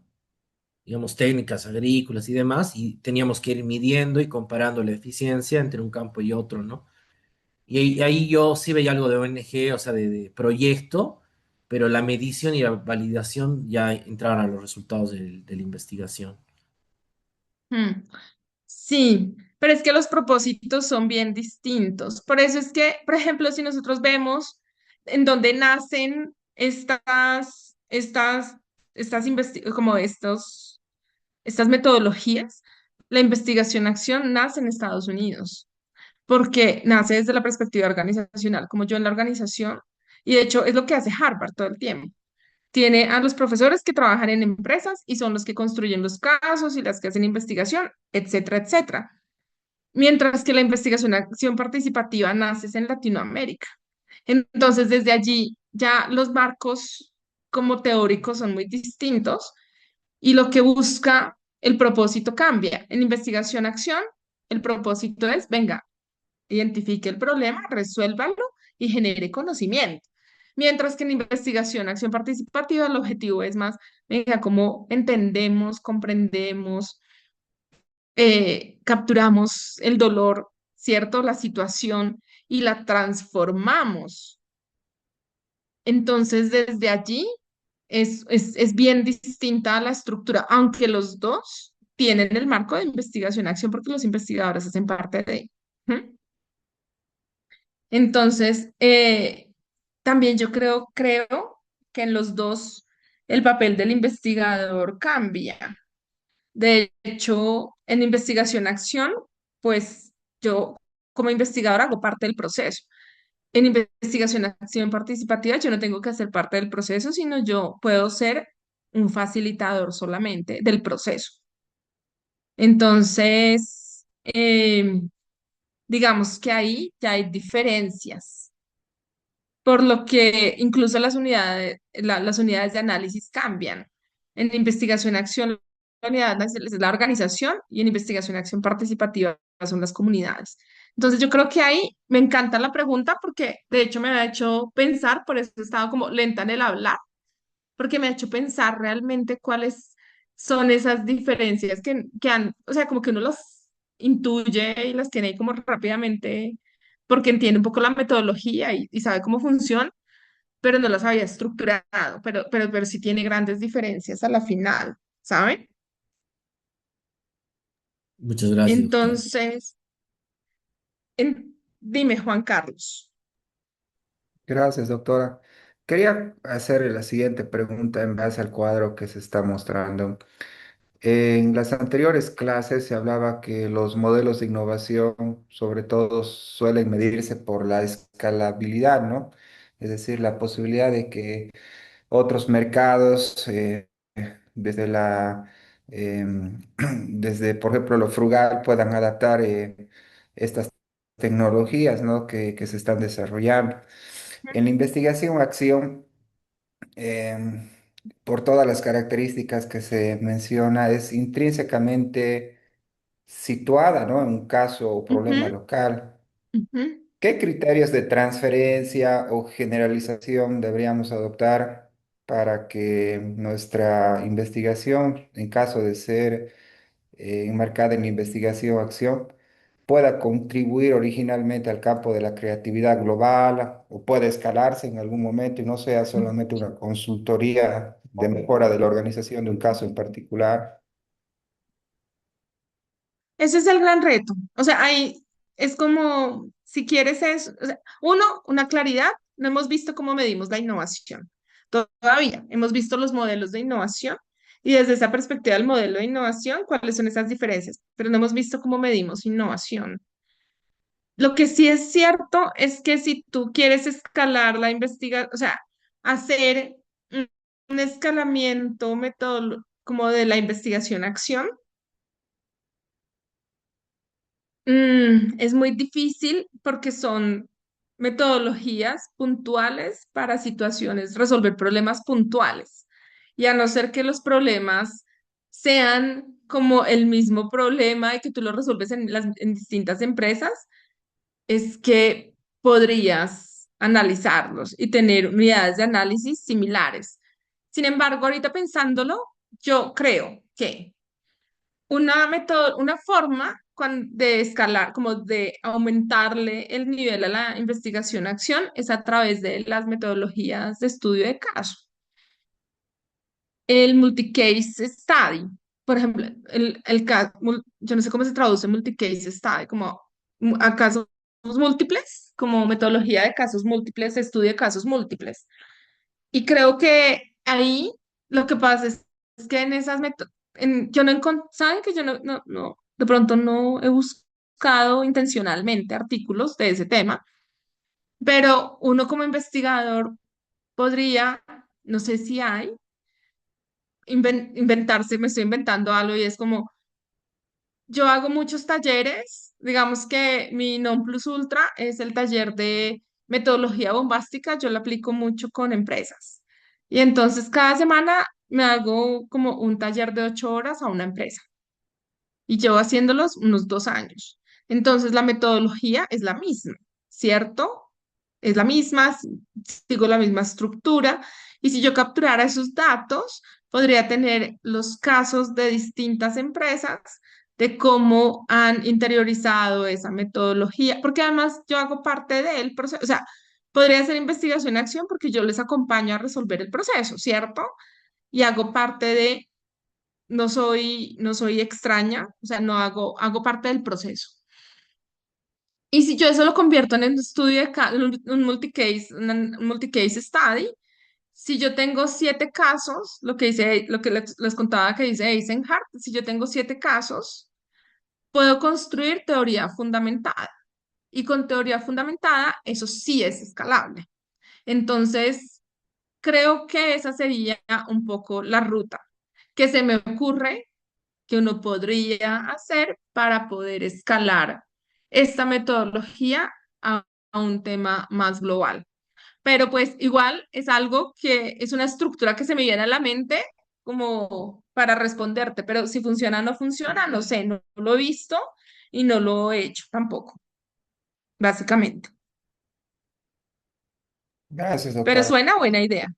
digamos, técnicas agrícolas y demás, y teníamos que ir midiendo y comparando la eficiencia entre un campo y otro, ¿no? Y ahí yo sí veía algo de ONG, o sea, de proyecto, pero la medición y la validación ya entraban a los resultados de la investigación. Hmm. Sí, pero es que los propósitos son bien distintos. Por eso es que, por ejemplo, si nosotros vemos en dónde nacen como estas metodologías, la investigación-acción nace en Estados Unidos, porque nace desde la perspectiva organizacional, como yo en la organización, y de hecho es lo que hace Harvard todo el tiempo. Tiene a los profesores que trabajan en empresas y son los que construyen los casos y las que hacen investigación, etcétera, etcétera. Mientras que la investigación acción participativa nace en Latinoamérica. Entonces, desde allí ya los marcos como teóricos son muy distintos y lo que busca el propósito cambia. En investigación-acción, el propósito es, venga, identifique el problema, resuélvalo y genere conocimiento. Mientras que en investigación, acción participativa, el objetivo es más, venga, cómo entendemos, comprendemos, capturamos el dolor, ¿cierto? La situación y la transformamos. Entonces, desde allí es bien distinta la estructura, aunque los dos tienen el marco de investigación-acción porque los investigadores hacen parte de. ¿Mm? Entonces, también yo creo que en los dos el papel del investigador cambia. De hecho, en investigación-acción, pues yo como investigadora hago parte del proceso. En investigación-acción participativa, yo no tengo que hacer parte del proceso, sino yo puedo ser un facilitador solamente del proceso. Entonces, digamos que ahí ya hay diferencias, por lo que incluso las unidades de análisis cambian. En investigación-acción, la unidad de análisis es la organización y en investigación-acción participativa son las comunidades. Entonces yo creo que ahí me encanta la pregunta porque de hecho me ha hecho pensar, por eso he estado como lenta en el hablar, porque me ha hecho pensar realmente cuáles son esas diferencias que han, o sea, como que uno las intuye y las tiene ahí como rápidamente porque entiende un poco la metodología y sabe cómo funciona, pero no las había estructurado, pero sí tiene grandes diferencias a la final, ¿sabe? Muchas gracias, doctor. Entonces, dime, Juan Carlos. Gracias, doctora. Quería hacerle la siguiente pregunta en base al cuadro que se está mostrando. En las anteriores clases se hablaba que los modelos de innovación, sobre todo, suelen medirse por la escalabilidad, ¿no? Es decir, la posibilidad de que otros mercados, desde desde, por ejemplo, lo frugal, puedan adaptar estas tecnologías, ¿no? que se están desarrollando. En la investigación, acción, em, por todas las características que se menciona, es intrínsecamente situada, ¿no? En un caso o problema Ujú, local. ujú. ¿Qué criterios de transferencia o generalización deberíamos adoptar para que nuestra investigación, en caso de ser enmarcada en la investigación-acción, pueda contribuir originalmente al campo de la creatividad global o pueda escalarse en algún momento y no sea solamente una consultoría de mejora de la organización de un caso en particular? Ese es el gran reto. O sea, ahí es como, si quieres eso, o sea, uno, una claridad, no hemos visto cómo medimos la innovación. Todavía hemos visto los modelos de innovación Y desde esa perspectiva del modelo de innovación, ¿cuáles son esas diferencias? Pero no hemos visto cómo medimos innovación. Lo que sí es cierto es que si tú quieres escalar la investigación, o sea, hacer un escalamiento método como de la investigación-acción, es muy difícil porque son metodologías puntuales para situaciones, resolver problemas puntuales. Y a no ser que los problemas sean como el mismo problema y que tú lo resuelves en distintas empresas, es que podrías analizarlos y tener unidades de análisis similares. Sin embargo, ahorita pensándolo, yo creo que una forma de escalar, como de aumentarle el nivel a la investigación-acción es a través de las metodologías de estudio de caso. El multicase study, por ejemplo, yo no sé cómo se traduce multicase study, como a casos múltiples, como metodología de casos múltiples, estudio de casos múltiples. Y creo que ahí lo que pasa es que en esas yo no encontré, saben que yo de pronto no he buscado intencionalmente artículos de ese tema, pero uno como investigador podría, no sé si hay, inventarse, me estoy inventando algo y es como, yo hago muchos talleres, digamos que mi non plus ultra es el taller de metodología bombástica, yo lo aplico mucho con empresas. Y entonces cada semana me hago como un taller de 8 horas a una empresa y llevo haciéndolos unos 2 años. Entonces la metodología es la misma, ¿cierto? Es la misma, sigo la misma estructura y si yo capturara esos datos, podría tener los casos de distintas empresas de cómo han interiorizado esa metodología, porque además yo hago parte del proceso, o sea, podría hacer investigación-acción porque yo les acompaño a resolver el proceso, ¿cierto? Y hago parte de, no soy extraña, o sea, no hago parte del proceso. Y si yo eso lo convierto en un estudio un multicase, un multicase study, si yo tengo 7 casos, lo que les contaba que dice Eisenhardt, si yo tengo 7 casos, puedo construir teoría fundamentada. Y con teoría fundamentada, eso sí es escalable. Entonces, creo que esa sería un poco la ruta que se me ocurre que uno podría hacer para poder escalar esta metodología a un tema más global. Pero pues igual es algo que es una estructura que se me viene a la mente como para responderte, pero si funciona o no funciona, no sé, no lo he visto y no lo he hecho tampoco, básicamente. Gracias, Pero doctora. suena buena idea.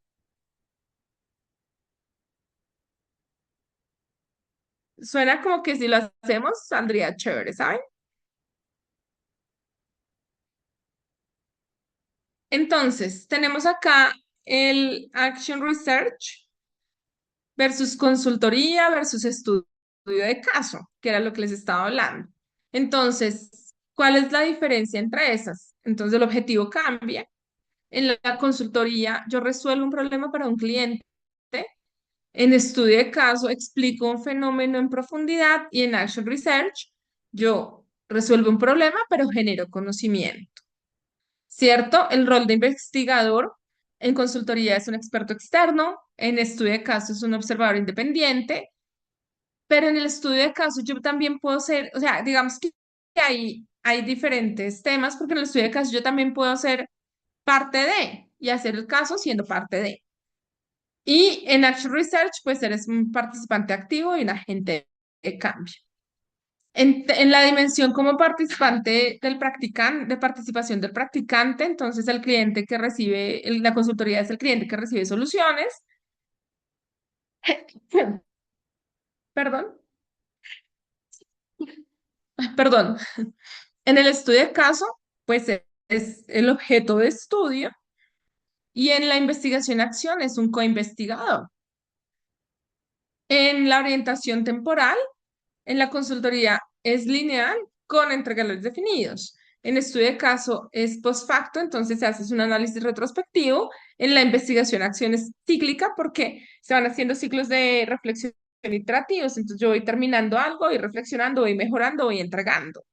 Suena como que si lo hacemos, saldría chévere, ¿saben? Entonces, tenemos acá el Action Research versus consultoría versus estudio de caso, que era lo que les estaba hablando. Entonces, ¿cuál es la diferencia entre esas? Entonces, el objetivo cambia. En la consultoría, yo resuelvo un problema para un cliente. En estudio de caso, explico un fenómeno en profundidad y en Action Research, yo resuelvo un problema, pero genero conocimiento. ¿Cierto? El rol de investigador en consultoría es un experto externo, en estudio de caso es un observador independiente, pero en el estudio de caso yo también puedo ser, o sea, digamos que hay diferentes temas, porque en el estudio de caso yo también puedo ser parte de y hacer el caso siendo parte de. Y en Action Research, pues eres un participante activo y un agente de cambio. En la dimensión como participante del practicante, de participación del practicante, entonces el cliente que recibe, la consultoría es el cliente que recibe soluciones. Perdón, perdón. En el estudio de caso, pues es el objeto de estudio y en la investigación-acción es un coinvestigador. En la orientación temporal, en la consultoría es lineal con entregadores definidos. En estudio de caso es post facto, entonces haces un análisis retrospectivo En la investigación, acción es cíclica porque se van haciendo ciclos de reflexión iterativos. Entonces yo voy terminando algo y reflexionando, voy mejorando, voy entregando.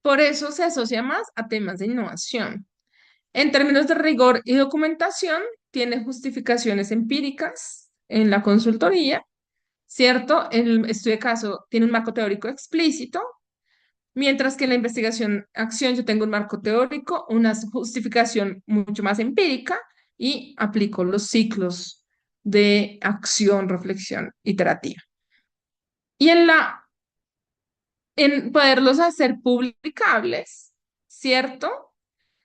Por eso se asocia más a temas de innovación. En términos de rigor y documentación, tiene justificaciones empíricas en la consultoría, ¿cierto? El estudio de caso tiene un marco teórico explícito, mientras que en la investigación acción yo tengo un marco teórico, una justificación mucho más empírica y aplico los ciclos de acción, reflexión iterativa. Y en poderlos hacer publicables, ¿cierto?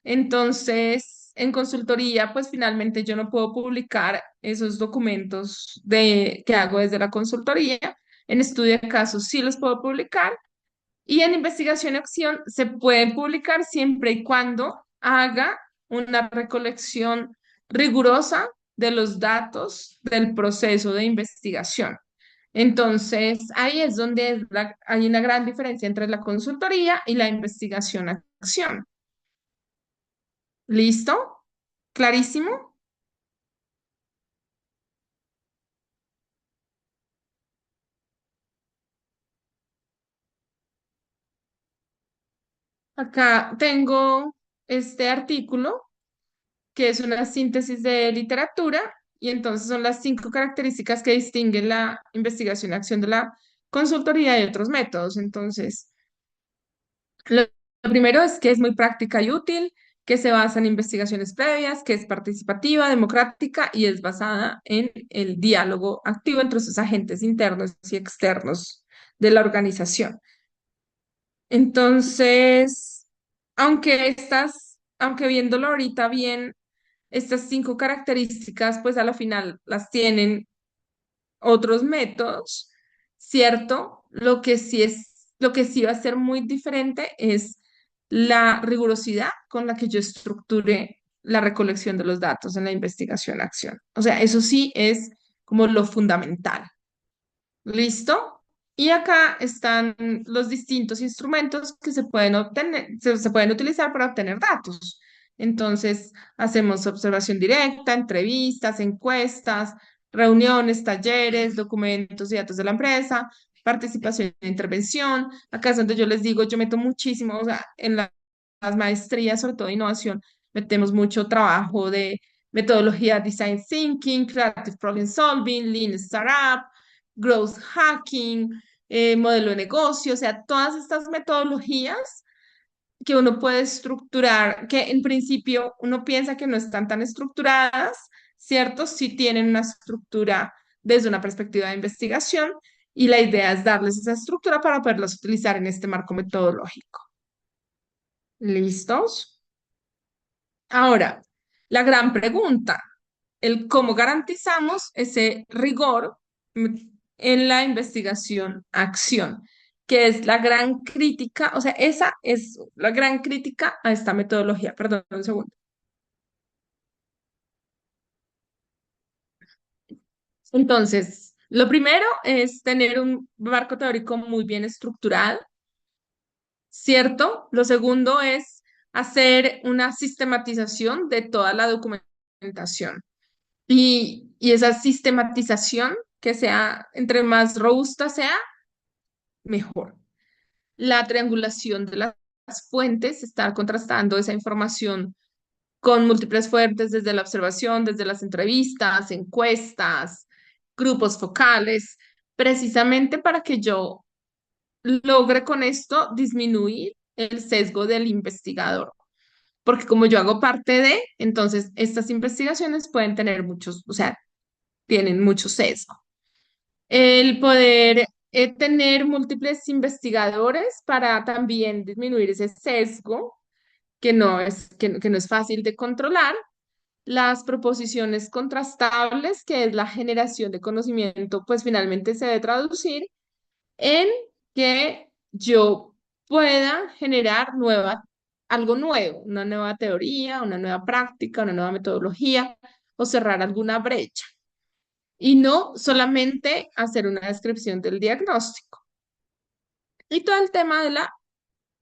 Entonces, en consultoría, pues finalmente yo no puedo publicar esos documentos que hago desde la consultoría. En estudio de casos sí los puedo publicar y en investigación y acción se pueden publicar siempre y cuando haga una recolección rigurosa de los datos del proceso de investigación. Entonces, ahí es donde hay una gran diferencia entre la consultoría y la investigación-acción. ¿Listo? ¿Clarísimo? Acá tengo este artículo que es una síntesis de literatura y entonces son las 5 características que distinguen la investigación-acción de la consultoría y otros métodos. Entonces, lo primero es que es muy práctica y útil, que se basa en investigaciones previas, que es participativa, democrática y es basada en el diálogo activo entre sus agentes internos y externos de la organización. Entonces, aunque viéndolo ahorita bien, estas 5 características, pues a la final las tienen otros métodos, ¿cierto? Lo que sí va a ser muy diferente es la rigurosidad con la que yo estructure la recolección de los datos en la investigación-acción. O sea, eso sí es como lo fundamental. ¿Listo? Y acá están los distintos instrumentos que se pueden obtener, se pueden utilizar para obtener datos. Entonces, hacemos observación directa, entrevistas, encuestas, reuniones, talleres, documentos y datos de la empresa, participación e intervención. Acá es donde yo les digo, yo meto muchísimo, o sea, las maestrías, sobre todo de innovación, metemos mucho trabajo de metodología Design Thinking, Creative Problem Solving, Lean Startup, growth hacking, modelo de negocio, o sea, todas estas metodologías que uno puede estructurar, que en principio uno piensa que no están tan estructuradas, ¿cierto? Sí tienen una estructura desde una perspectiva de investigación y la idea es darles esa estructura para poderlas utilizar en este marco metodológico. ¿Listos? Ahora, la gran pregunta, el cómo garantizamos ese rigor en la investigación-acción, que es la gran crítica, o sea, esa es la gran crítica a esta metodología. Perdón, un segundo. Entonces, lo primero es tener un marco teórico muy bien estructurado, ¿cierto? Lo segundo es hacer una sistematización de toda la documentación. Y esa sistematización que sea, entre más robusta sea, mejor. La triangulación de las fuentes, estar contrastando esa información con múltiples fuentes desde la observación, desde las entrevistas, encuestas, grupos focales, precisamente para que yo logre con esto disminuir el sesgo del investigador. Porque como yo hago parte de, entonces estas investigaciones pueden tener muchos, o sea, tienen mucho sesgo. El poder tener múltiples investigadores para también disminuir ese sesgo que no es fácil de controlar. Las proposiciones contrastables, que es la generación de conocimiento, pues finalmente se debe traducir en que yo pueda generar algo nuevo, una nueva teoría, una nueva práctica, una nueva metodología o cerrar alguna brecha y no solamente hacer una descripción del diagnóstico. Y todo el tema de la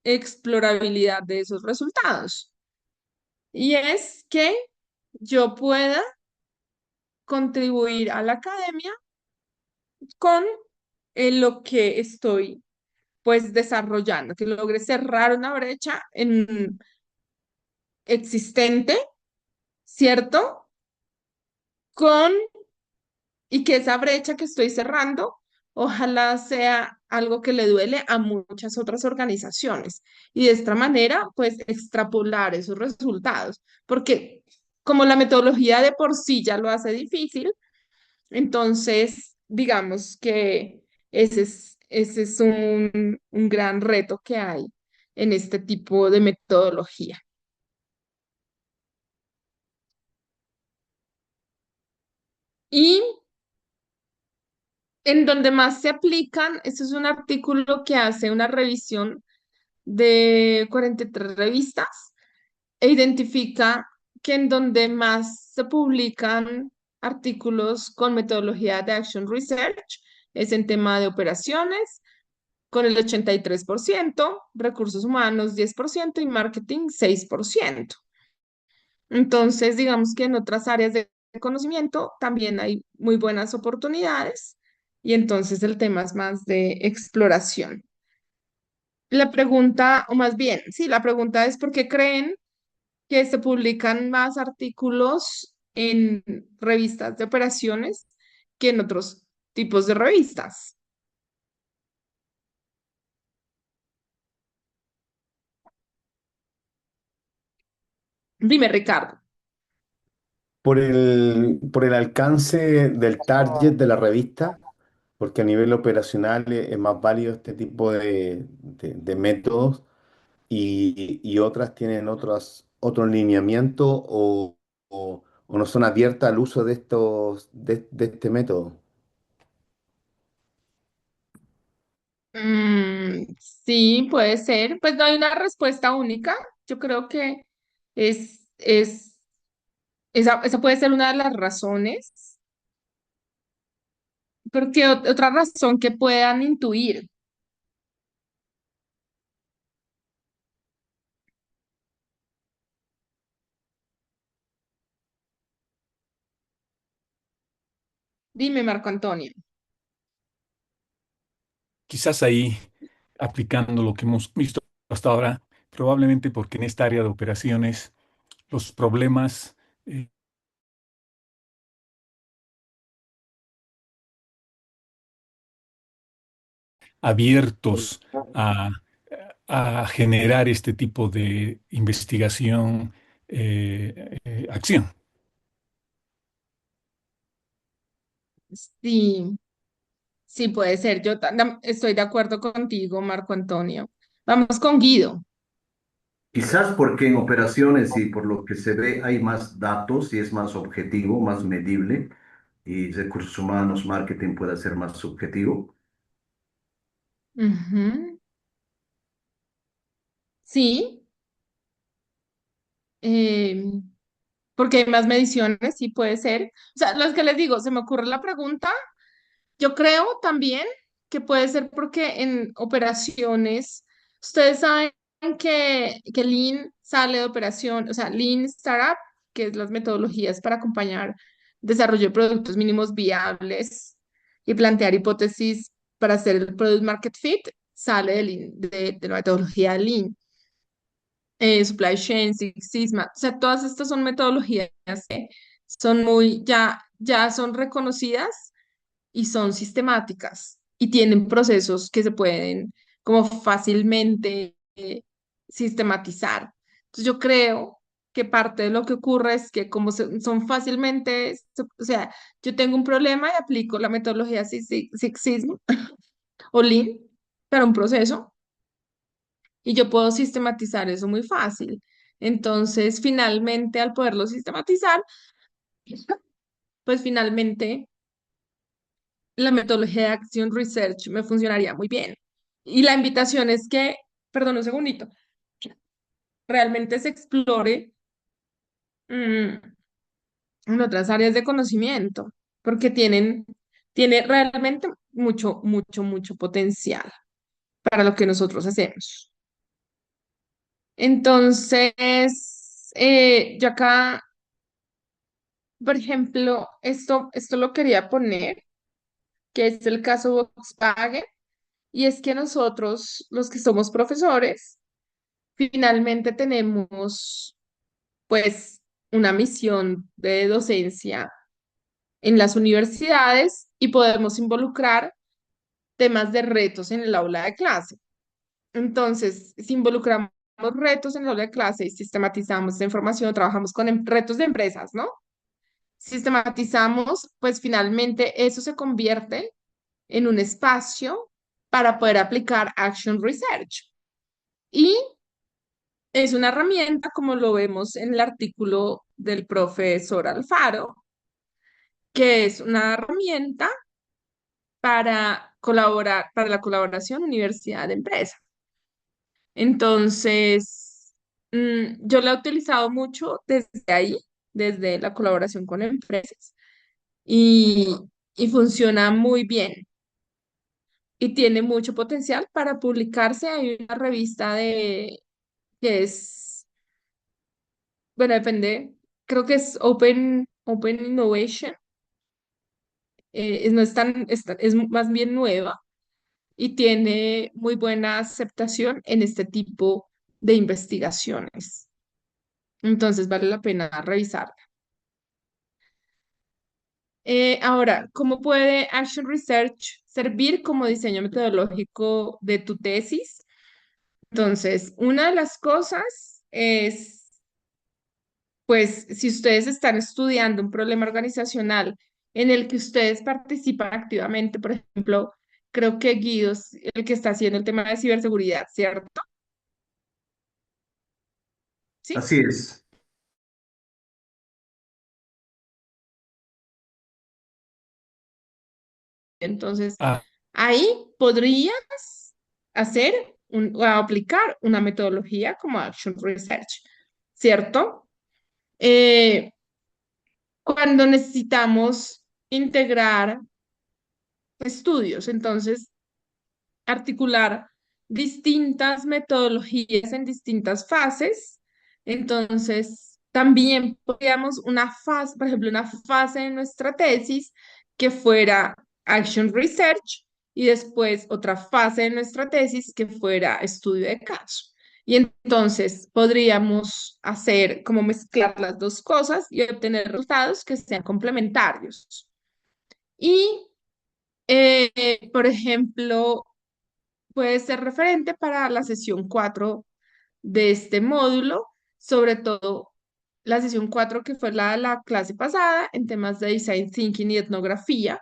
explorabilidad de esos resultados. Y es que yo pueda contribuir a la academia con lo que estoy pues desarrollando, que logre cerrar una brecha existente, ¿cierto? Con y que esa brecha que estoy cerrando, ojalá sea algo que le duele a muchas otras organizaciones y de esta manera, pues extrapolar esos resultados, porque como la metodología de por sí ya lo hace difícil, entonces digamos que ese es un gran reto que hay en este tipo de metodología. Y en donde más se aplican, este es un artículo que hace una revisión de 43 revistas e identifica que en donde más se publican artículos con metodología de Action Research es en tema de operaciones, con el 83%, recursos humanos 10% y marketing 6%. Entonces, digamos que en otras áreas de conocimiento también hay muy buenas oportunidades y entonces el tema es más de exploración. La pregunta, o más bien, sí, la pregunta es ¿por qué creen que se publican más artículos en revistas de operaciones que en otros tipos de revistas? Dime, Ricardo. Por el alcance del target de la revista, porque a nivel operacional es más válido este tipo de métodos y otras tienen otro lineamiento o no son abiertas al uso de este método. Sí, puede ser. Pues no hay una respuesta única. Yo creo que es, esa puede ser una de las razones, porque otra razón que puedan intuir. Dime, Marco Antonio. Quizás ahí, aplicando lo que hemos visto hasta ahora, probablemente porque en esta área de operaciones los problemas eh, abiertos a, a generar este tipo de investigación, acción. Sí, sí puede ser. Estoy de acuerdo contigo, Marco Antonio. Vamos con Guido. Quizás porque en operaciones y por lo que se ve hay más datos y es más objetivo, más medible, y recursos humanos, marketing puede ser más subjetivo. Ujú. Sí, eh, porque hay más mediciones, sí puede ser. O sea, los que les digo, se me ocurre la pregunta. Yo creo también que puede ser porque en operaciones, ustedes saben que Lean sale de operación, o sea, Lean Startup, que es las metodologías para acompañar desarrollo de productos mínimos viables y plantear hipótesis para hacer el product market fit, sale de, de la metodología Lean. Supply Chain, Six Sigma, o sea, todas estas son metodologías que son ya son reconocidas y son sistemáticas y tienen procesos que se pueden como fácilmente sistematizar. Entonces yo creo que parte de lo que ocurre es que como son fácilmente, o sea, yo tengo un problema y aplico la metodología Six Sigma o Lean para un proceso y yo puedo sistematizar eso muy fácil. Entonces, finalmente, al poderlo sistematizar, pues finalmente la metodología de Action Research me funcionaría muy bien. Y la invitación es que, perdón un segundito, realmente se explore mm, en otras áreas de conocimiento, porque tiene realmente mucho potencial para lo que nosotros hacemos. Entonces, yo acá Por ejemplo, esto lo quería poner, que es el caso Volkswagen, y es que nosotros, los que somos profesores, finalmente tenemos pues una misión de docencia en las universidades y podemos involucrar temas de retos en el aula de clase. Entonces, si involucramos retos en el aula de clase y sistematizamos esta información, trabajamos con retos de empresas, ¿no? Sistematizamos, pues finalmente eso se convierte en un espacio para poder aplicar Action Research. Y es una herramienta, como lo vemos en el artículo del profesor Alfaro, que es una herramienta para colaborar, para la colaboración universidad-empresa. Entonces, yo la he utilizado mucho desde ahí, desde la colaboración con empresas, y, y funciona muy bien y tiene mucho potencial para publicarse. Hay una revista que es, bueno, depende, creo que es Open Innovation, no es tan, es más bien nueva y tiene muy buena aceptación en este tipo de investigaciones. Entonces vale la pena revisarla. Ahora, ¿cómo puede Action Research servir como diseño metodológico de tu tesis? Entonces, una de las cosas es, pues, si ustedes están estudiando un problema organizacional en el que ustedes participan activamente, por ejemplo, creo que Guido es el que está haciendo el tema de ciberseguridad, ¿cierto? ¿Sí? Así es. Entonces, Ah, ahí podrías hacer o aplicar una metodología como Action Research, ¿cierto? Eh, Cuando necesitamos integrar estudios, entonces articular distintas metodologías en distintas fases. Entonces, también podríamos una fase, por ejemplo, una fase de nuestra tesis que fuera Action Research y después otra fase de nuestra tesis que fuera estudio de caso. Y entonces podríamos hacer como mezclar las dos cosas y obtener resultados que sean complementarios. Y, por ejemplo, puede ser referente para la sesión 4 de este módulo, sobre todo la sesión 4 que fue la clase pasada en temas de design thinking y etnografía,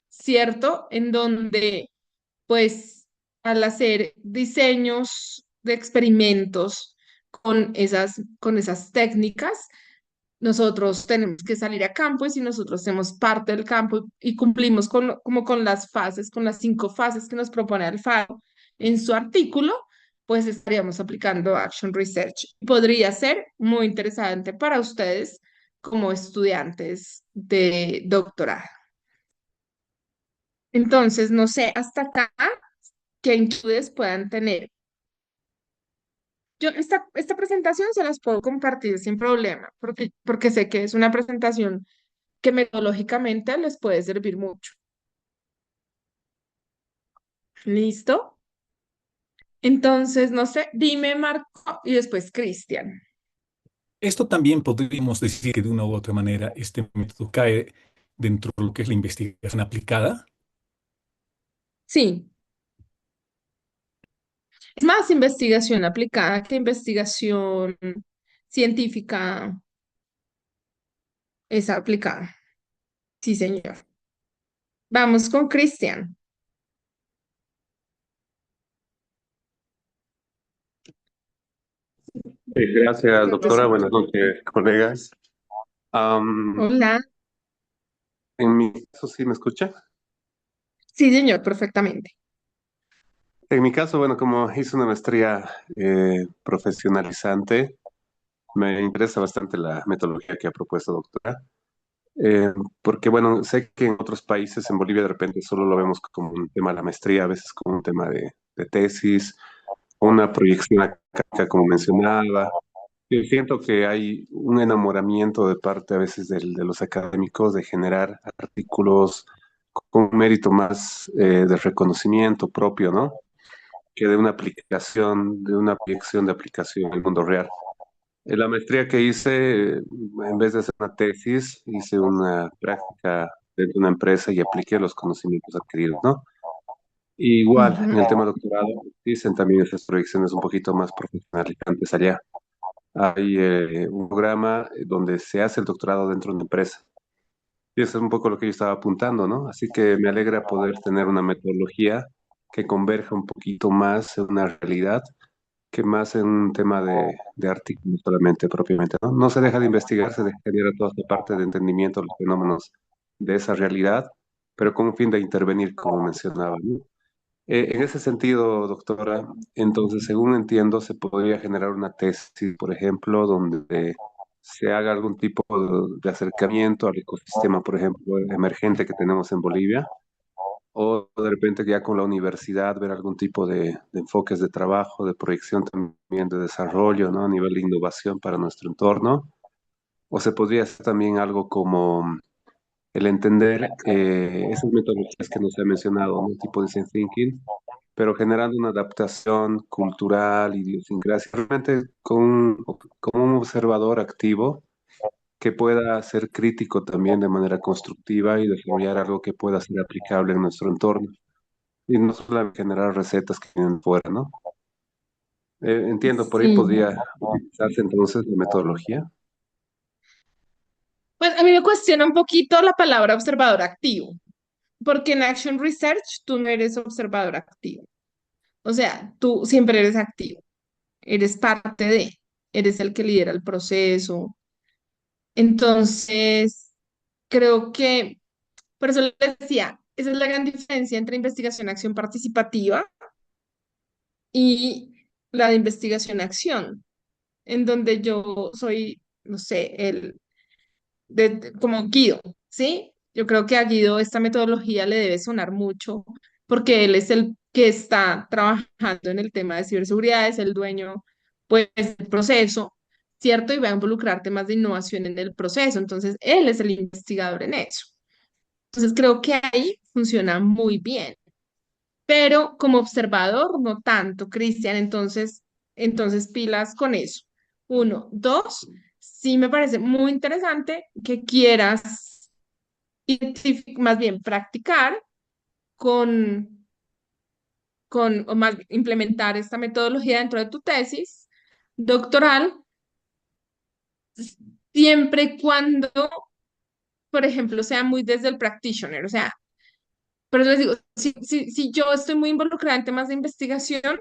¿cierto? En donde, pues, al hacer diseños de experimentos con esas técnicas, nosotros tenemos que salir a campo y si nosotros hacemos parte del campo y cumplimos como con las fases, con las 5 fases que nos propone Alfaro en su artículo, pues estaríamos aplicando Action Research. Podría ser muy interesante para ustedes como estudiantes de doctorado. Entonces, no sé, hasta acá, qué inquietudes puedan tener. Yo esta presentación se las puedo compartir sin problema, porque sé que es una presentación que metodológicamente les puede servir mucho. ¿Listo? Entonces, no sé, dime Marco y después Cristian. esto también podríamos decir que de una u otra manera este método cae dentro de lo que es la investigación aplicada. Sí, es más investigación aplicada que investigación científica es aplicada. Sí, señor. Vamos con Cristian. Gracias, Yo te doctora. escucho. Buenas noches, colegas. Am, Hola. en mi caso, ¿sí me escucha? Sí, señor, perfectamente. En mi caso, bueno, como hice una maestría profesionalizante, me interesa bastante la metodología que ha propuesto, doctora. Porque, bueno, sé que en otros países, en Bolivia, de repente solo lo vemos como un tema de la maestría, a veces como un tema de tesis, una proyección académica, como mencionaba. Yo siento que hay un enamoramiento de parte a veces de los académicos de generar artículos con un mérito más de reconocimiento propio, ¿no? Que de una aplicación, de una proyección de aplicación en el mundo real. En la maestría que hice, en vez de hacer una tesis, hice una práctica dentro de una empresa y apliqué los conocimientos adquiridos, ¿no? Igual, en el Ujú. tema doctorado, dicen también esas proyecciones un poquito más profesionalizantes allá. Hay un programa donde se hace el doctorado dentro de una empresa. Y eso es un poco lo que yo estaba apuntando, ¿no? Así que me alegra poder tener una metodología que converja un poquito más en una realidad que más en un tema de artículos solamente, propiamente, ¿no? No se deja de investigar, se deja de ir a toda esta parte de entendimiento de los fenómenos de esa realidad, pero con un fin de intervenir, como mencionaba, ¿no? En ese sentido, doctora, entonces, según entiendo, se podría generar una tesis, por ejemplo, donde se haga algún tipo de acercamiento al ecosistema, por ejemplo, emergente que tenemos en Bolivia, o de repente ya con la universidad ver algún tipo de enfoques de trabajo, de proyección también de desarrollo, ¿no? A nivel de innovación para nuestro entorno. O se podría hacer también algo como el entender esas metodologías que nos ha mencionado, ¿no? Tipo design thinking, pero generando una adaptación cultural, idiosincrasia, realmente con un observador activo que pueda ser crítico también de manera constructiva y desarrollar algo que pueda ser aplicable en nuestro entorno. Y no solamente generar recetas que vienen fuera, ¿no? Entiendo, por ahí Sí. podría utilizarse entonces la metodología. Pues a mí me cuestiona un poquito la palabra observador activo, porque en Action Research tú no eres observador activo. O sea, tú siempre eres activo, eres parte de, eres el que lidera el proceso. Entonces, creo que, por eso les decía, esa es la gran diferencia entre investigación-acción participativa y la de investigación-acción, en donde yo soy, no sé, como Guido, ¿sí? Yo creo que a Guido esta metodología le debe sonar mucho porque él es el que está trabajando en el tema de ciberseguridad, es el dueño, pues, del proceso, ¿cierto? Y va a involucrar temas de innovación en el proceso. Entonces, él es el investigador en eso. Entonces, creo que ahí funciona muy bien. Pero como observador, no tanto, Cristian. Entonces pilas con eso. Uno. Dos, sí me parece muy interesante que quieras más bien practicar con, o más bien implementar esta metodología dentro de tu tesis doctoral, siempre y cuando, por ejemplo, sea muy desde el practitioner. O sea, pero les digo, si yo estoy muy involucrada en temas de investigación,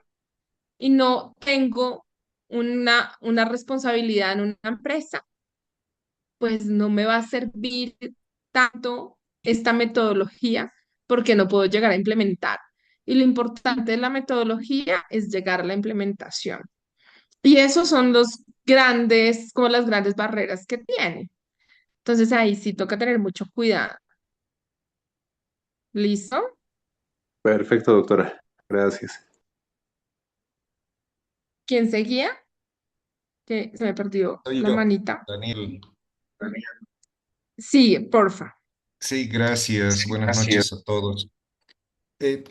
y no tengo una responsabilidad en una empresa, pues no me va a servir tanto esta metodología porque no puedo llegar a implementar. Y lo importante de la metodología es llegar a la implementación. Y esos son los grandes, como las grandes barreras que tiene. Entonces ahí sí toca tener mucho cuidado. ¿Listo? Perfecto, doctora. Gracias. ¿Quién seguía? Que se me perdió Soy la yo, manita. Daniel. Sí, porfa. Sí, gracias. Buenas noches a todos.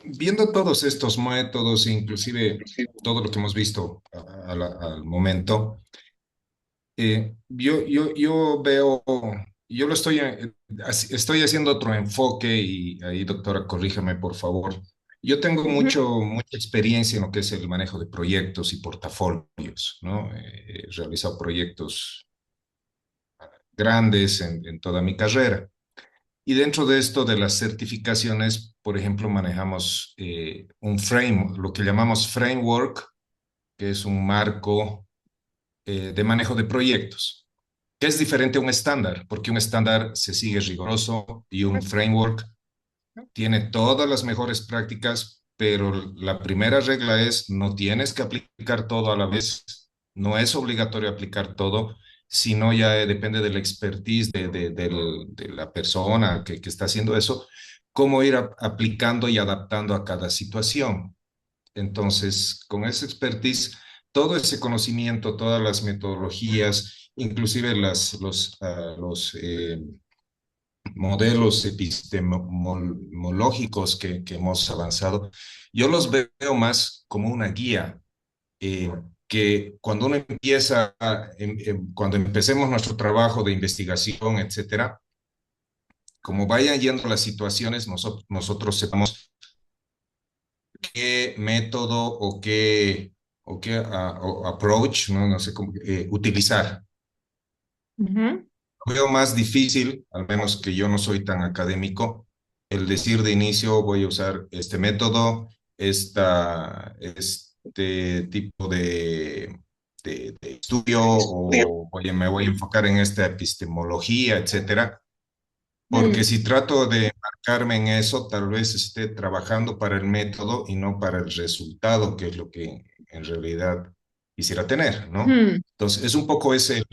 Viendo todos estos métodos, inclusive todo lo que hemos visto al momento, yo veo, yo lo estoy, estoy haciendo otro enfoque y ahí, doctora, corríjame, por favor. Yo tengo Ujú. mucha experiencia en lo que es el manejo de proyectos y portafolios, ¿no? He realizado proyectos grandes en toda mi carrera. Y dentro de esto de las certificaciones, por ejemplo, manejamos un frame, lo que llamamos framework, que es un marco de manejo de proyectos, que es diferente a un estándar, porque un estándar se sigue riguroso y un framework tiene todas las mejores prácticas, pero la primera regla es no tienes que aplicar todo a la vez, no es obligatorio aplicar todo, sino ya depende de la expertise de la persona que está haciendo eso, cómo ir aplicando y adaptando a cada situación. Entonces, con esa expertise todo ese conocimiento, todas las metodologías, inclusive los modelos epistemológicos que hemos avanzado, yo los veo más como una guía eh, que cuando uno empieza, cuando empecemos nuestro trabajo de investigación, etcétera, como vayan yendo las situaciones, nosotros sepamos qué método o qué o approach, ¿no? No sé cómo, utilizar. Ujú. Veo más difícil, al menos que yo no soy tan académico, el decir de inicio voy a usar este método, este tipo de estudio, o oye, me voy a enfocar en esta epistemología, etcétera. Porque Mm, si trato de marcarme en eso, tal vez esté trabajando para el método y no para el resultado, que es lo que en realidad quisiera tener, ¿no? mm. Entonces, es un poco ese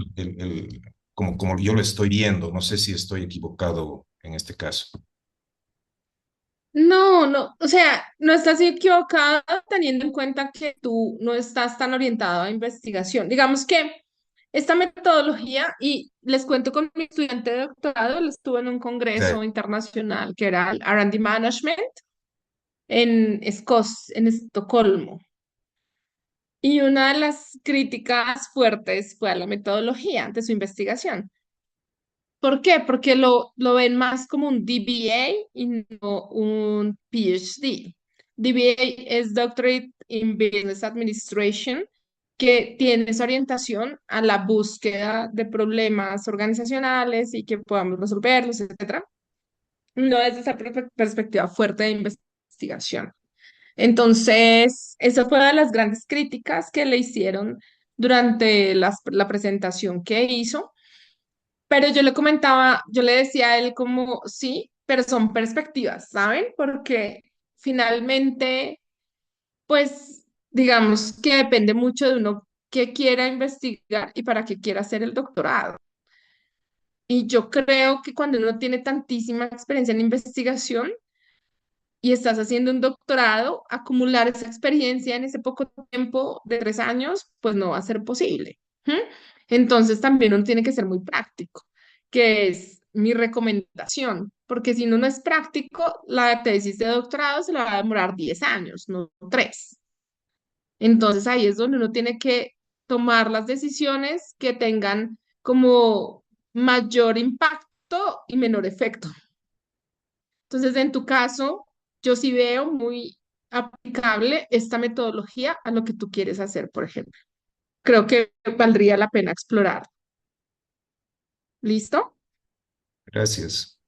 como yo lo estoy viendo. No sé si estoy equivocado en este caso. No, no, o sea, no estás equivocado teniendo en cuenta que tú no estás tan orientado a investigación. Digamos que esta metodología, y les cuento con mi estudiante de doctorado, él estuvo en un Sí. congreso internacional que era el R&D Management en Estocolmo. Y una de las críticas fuertes fue a la metodología de su investigación. ¿Por qué? Porque lo ven más como un DBA y no un PhD. DBA es Doctorate in Business Administration, que tiene esa orientación a la búsqueda de problemas organizacionales y que podamos resolverlos, etcétera. No es esa perspectiva fuerte de investigación. Entonces, esa fue una de las grandes críticas que le hicieron durante la presentación que hizo, pero yo le comentaba, yo le decía a él como, sí, pero son perspectivas, ¿saben? Porque finalmente, pues, digamos que depende mucho de uno que quiera investigar y para qué quiera hacer el doctorado. Y yo creo que cuando uno tiene tantísima experiencia en investigación y estás haciendo un doctorado, acumular esa experiencia en ese poco tiempo de 3 años, pues no va a ser posible. ¿M? Entonces también uno tiene que ser muy práctico, que es mi recomendación, porque si uno no es práctico, la tesis de doctorado se la va a demorar 10 años, no 3. Entonces ahí es donde uno tiene que tomar las decisiones que tengan como mayor impacto y menor efecto. Entonces, en tu caso, yo sí veo muy aplicable esta metodología a lo que tú quieres hacer, por ejemplo. Creo que valdría la pena explorar. ¿Listo? Gracias.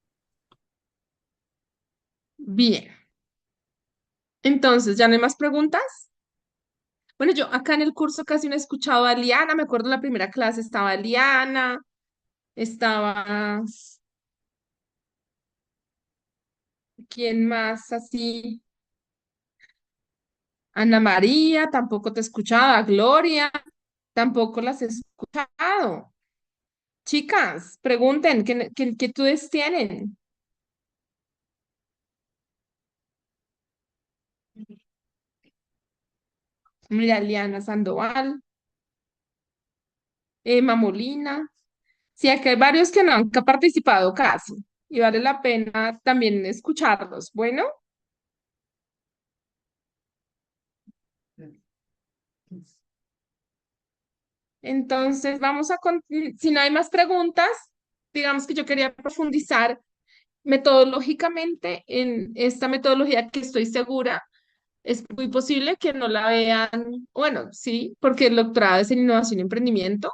Bien. Entonces, ¿ya no hay más preguntas? Bueno, yo acá en el curso casi no he escuchado a Liana. Me acuerdo en la primera clase estaba Liana, estaba... ¿Quién más así? Ana María, tampoco te he escuchado. A Gloria, tampoco las he escuchado. Chicas, pregunten, ¿qué inquietudes tienen? Mira, Liana Sandoval, Emma Molina. Sí, aquí hay varios que no han participado casi y vale la pena también escucharlos. Bueno, entonces vamos a, si no hay más preguntas, digamos que yo quería profundizar metodológicamente en esta metodología que estoy segura. Es muy posible que no la vean, bueno, sí, porque el doctorado es en innovación y emprendimiento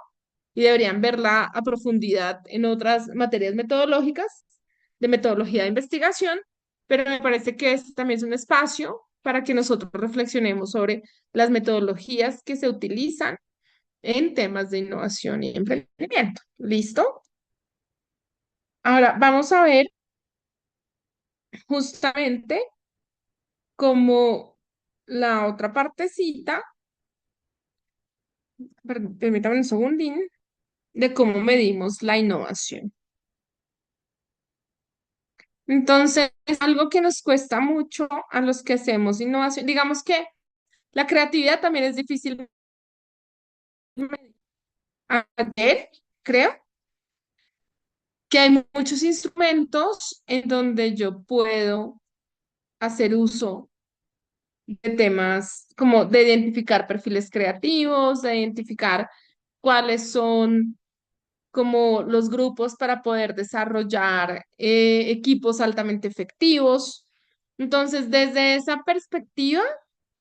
y deberían verla a profundidad en otras materias metodológicas de metodología de investigación, pero me parece que este también es un espacio para que nosotros reflexionemos sobre las metodologías que se utilizan en temas de innovación y emprendimiento. ¿Listo? Ahora vamos a ver justamente como la otra partecita, permítame un segundín, de cómo medimos la innovación. Entonces, es algo que nos cuesta mucho a los que hacemos innovación. Digamos que la creatividad también es difícil ayer, creo, que hay muchos instrumentos en donde yo puedo hacer uso de temas como de identificar perfiles creativos, de identificar cuáles son como los grupos para poder desarrollar equipos altamente efectivos. Entonces, desde esa perspectiva,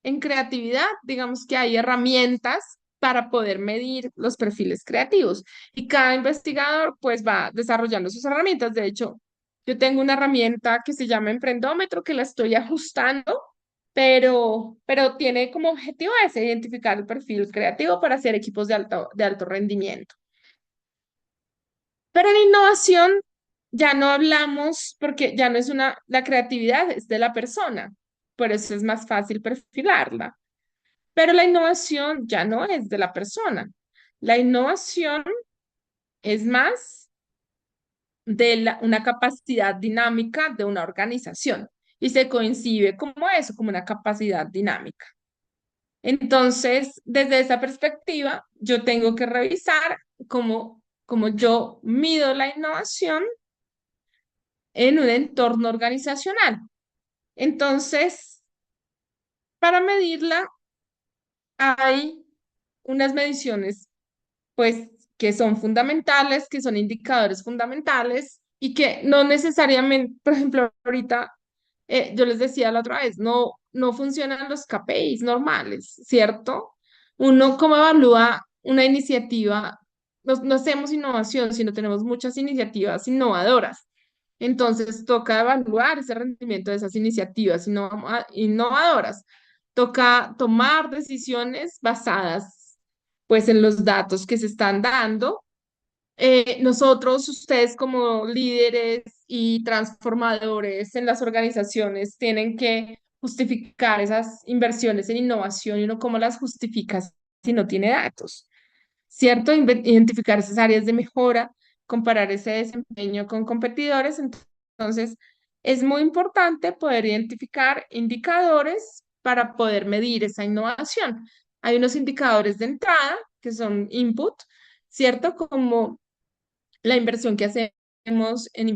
en creatividad, digamos que hay herramientas para poder medir los perfiles creativos y cada investigador pues va desarrollando sus herramientas. De hecho, yo tengo una herramienta que se llama Emprendómetro que la estoy ajustando, pero tiene como objetivo ese, identificar el perfil creativo para hacer equipos de alto rendimiento. Pero en innovación ya no hablamos porque ya no es la creatividad es de la persona, por eso es más fácil perfilarla. Pero la innovación ya no es de la persona. La innovación es más de una capacidad dinámica de una organización y se coincide como eso, como una capacidad dinámica. Entonces, desde esa perspectiva, yo tengo que revisar cómo yo mido la innovación en un entorno organizacional. Entonces, para medirla hay unas mediciones, pues, que son fundamentales, que son indicadores fundamentales y que no necesariamente, por ejemplo, ahorita yo les decía la otra vez, no funcionan los KPIs normales, ¿cierto? Uno, ¿cómo evalúa una iniciativa? No hacemos innovación, sino tenemos muchas iniciativas innovadoras. Entonces, toca evaluar ese rendimiento de esas iniciativas innovadoras. Toca tomar decisiones basadas, pues, en los datos que se están dando. Nosotros, ustedes como líderes y transformadores en las organizaciones, tienen que justificar esas inversiones en innovación y uno cómo las justifica si no tiene datos, ¿cierto? Identificar esas áreas de mejora, comparar ese desempeño con competidores. Entonces, es muy importante poder identificar indicadores para poder medir esa innovación. Hay unos indicadores de entrada que son input, ¿cierto? Como la inversión que hacemos en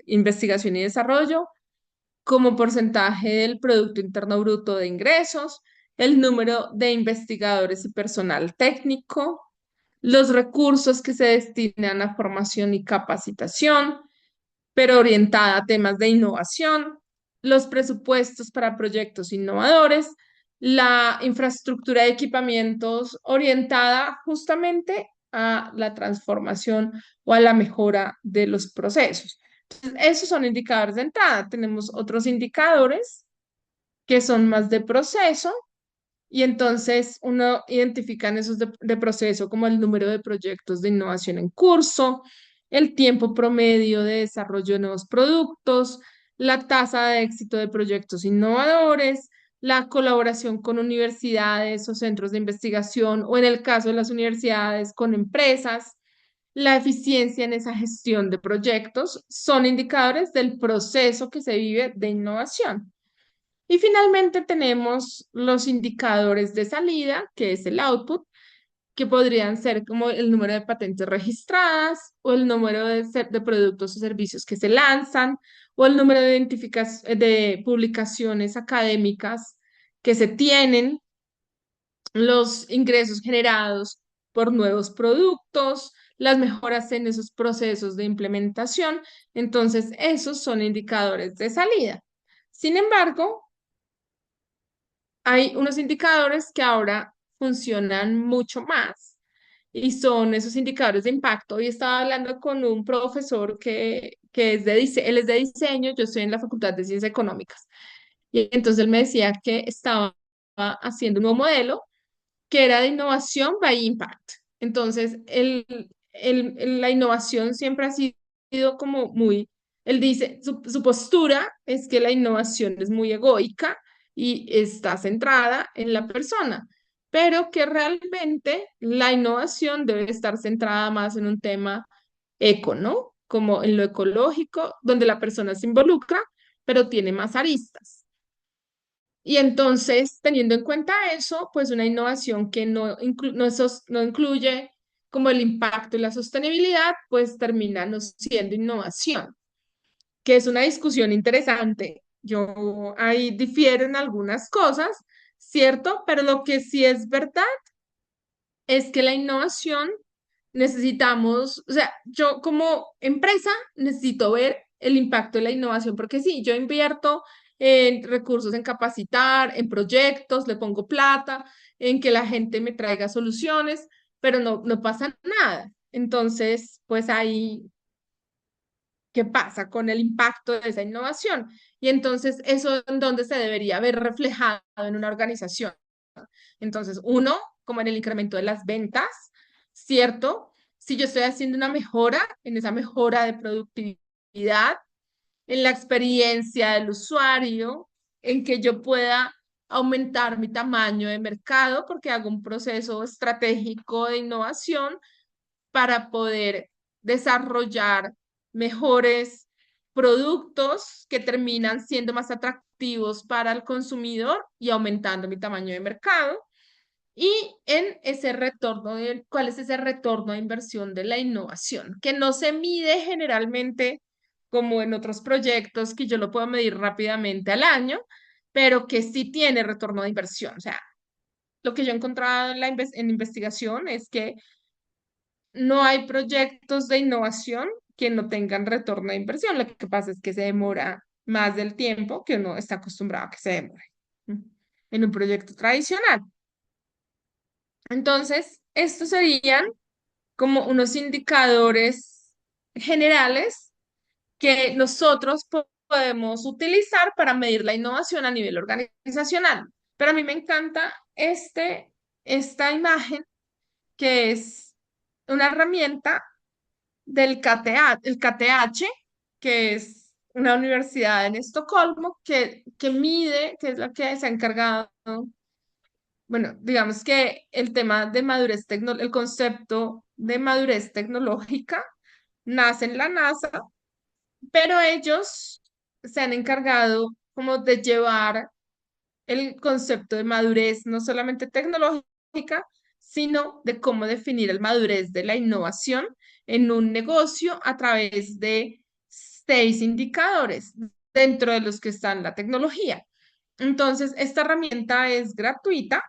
investigación y desarrollo, como porcentaje del Producto Interno Bruto de ingresos, el número de investigadores y personal técnico, los recursos que se destinan a formación y capacitación, pero orientada a temas de innovación, los presupuestos para proyectos innovadores, la infraestructura de equipamientos orientada justamente a la transformación o a la mejora de los procesos. Entonces, esos son indicadores de entrada. Tenemos otros indicadores que son más de proceso y entonces uno identifica en esos de proceso como el número de proyectos de innovación en curso, el tiempo promedio de desarrollo de nuevos productos, la tasa de éxito de proyectos innovadores, la colaboración con universidades o centros de investigación o en el caso de las universidades con empresas, la eficiencia en esa gestión de proyectos son indicadores del proceso que se vive de innovación. Y finalmente tenemos los indicadores de salida, que es el output, que podrían ser como el número de patentes registradas o el número de productos o servicios que se lanzan o el número de publicaciones académicas que se tienen, los ingresos generados por nuevos productos, las mejoras en esos procesos de implementación. Entonces, esos son indicadores de salida. Sin embargo, hay unos indicadores que ahora funcionan mucho más y son esos indicadores de impacto. Hoy estaba hablando con un profesor que es él es de diseño, yo estoy en la Facultad de Ciencias Económicas. Y entonces él me decía que estaba haciendo un nuevo modelo que era de innovación by impact. Entonces, la innovación siempre ha sido como muy, él dice, su postura es que la innovación es muy egoica y está centrada en la persona, pero que realmente la innovación debe estar centrada más en un tema eco, ¿no? Como en lo ecológico, donde la persona se involucra, pero tiene más aristas. Y entonces, teniendo en cuenta eso, pues una innovación que no incluye como el impacto y la sostenibilidad, pues termina no siendo innovación, que es una discusión interesante. Yo ahí difiero en algunas cosas, ¿cierto? Pero lo que sí es verdad es que la innovación necesitamos, o sea, yo como empresa necesito ver el impacto de la innovación, porque sí, yo invierto en recursos, en capacitar, en proyectos, le pongo plata, en que la gente me traiga soluciones, pero no pasa nada. Entonces, pues ahí, ¿qué pasa con el impacto de esa innovación? Y entonces, eso en dónde se debería ver reflejado en una organización. Entonces, uno, como en el incremento de las ventas, ¿cierto? Si yo estoy haciendo una mejora, en esa mejora de productividad, en la experiencia del usuario, en que yo pueda aumentar mi tamaño de mercado porque hago un proceso estratégico de innovación para poder desarrollar mejores productos que terminan siendo más atractivos para el consumidor y aumentando mi tamaño de mercado. Y en ese retorno, ¿cuál es ese retorno de inversión de la innovación? Que no se mide generalmente como en otros proyectos que yo lo puedo medir rápidamente al año, pero que sí tiene retorno de inversión. O sea, lo que yo he encontrado en investigación es que no hay proyectos de innovación que no tengan retorno de inversión. Lo que pasa es que se demora más del tiempo que uno está acostumbrado a que se demore, ¿m? En un proyecto tradicional. Entonces, estos serían como unos indicadores generales que nosotros podemos utilizar para medir la innovación a nivel organizacional. Pero a mí me encanta esta imagen que es una herramienta del KTH, el KTH, que es una universidad en Estocolmo que mide, que es la que se ha encargado, bueno, digamos que el tema de el concepto de madurez tecnológica nace en la NASA, pero ellos se han encargado como de llevar el concepto de madurez no solamente tecnológica, sino de cómo definir el madurez de la innovación en un negocio a través de 6 indicadores, dentro de los que están la tecnología. Entonces, esta herramienta es gratuita.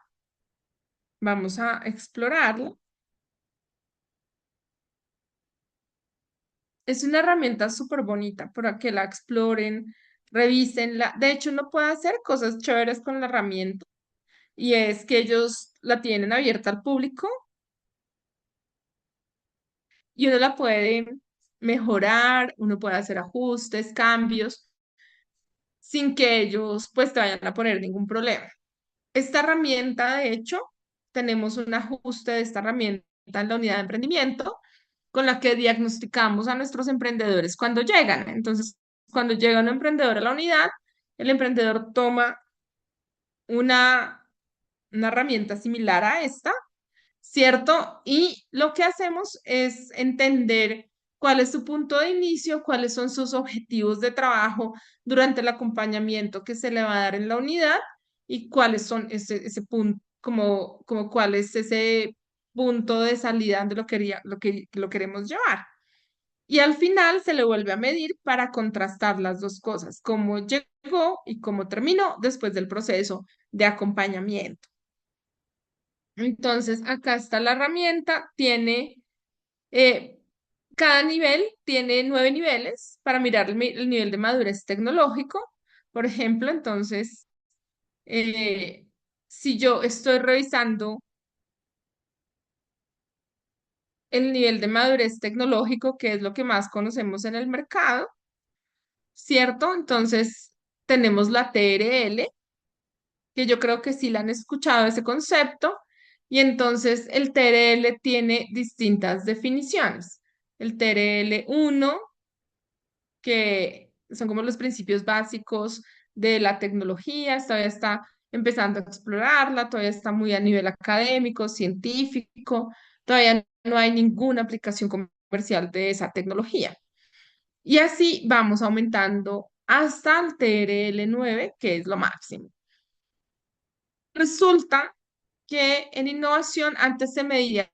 Vamos a explorarla. Es una herramienta súper bonita para que la exploren, revísenla. De hecho, uno puede hacer cosas chéveres con la herramienta y es que ellos la tienen abierta al público y uno la puede mejorar, uno puede hacer ajustes, cambios, sin que ellos pues te vayan a poner ningún problema. Esta herramienta, de hecho, tenemos un ajuste de esta herramienta en la unidad de emprendimiento con la que diagnosticamos a nuestros emprendedores cuando llegan. Entonces, cuando llega un emprendedor a la unidad, el emprendedor toma una, una herramienta similar a esta, ¿cierto? Y lo que hacemos es entender cuál es su punto de inicio, cuáles son sus objetivos de trabajo durante el acompañamiento que se le va a dar en la unidad y cuáles son ese punto, como cuál es ese punto de salida donde lo queremos llevar. Y al final se le vuelve a medir para contrastar las dos cosas, cómo llegó y cómo terminó después del proceso de acompañamiento. Entonces, acá está la herramienta, eh, cada nivel tiene 9 niveles para mirar el nivel de madurez tecnológico. Por ejemplo, entonces, eh, si yo estoy revisando el nivel de madurez tecnológico, que es lo que más conocemos en el mercado, ¿cierto? Entonces, tenemos la TRL, que yo creo que sí la han escuchado ese concepto, y entonces el TRL tiene distintas definiciones. El TRL 1, que son como los principios básicos de la tecnología, todavía está empezando a explorarla, todavía está muy a nivel académico, científico, todavía no hay ninguna aplicación comercial de esa tecnología. Y así vamos aumentando hasta el TRL 9, que es lo máximo. resulta que en innovación antes se medía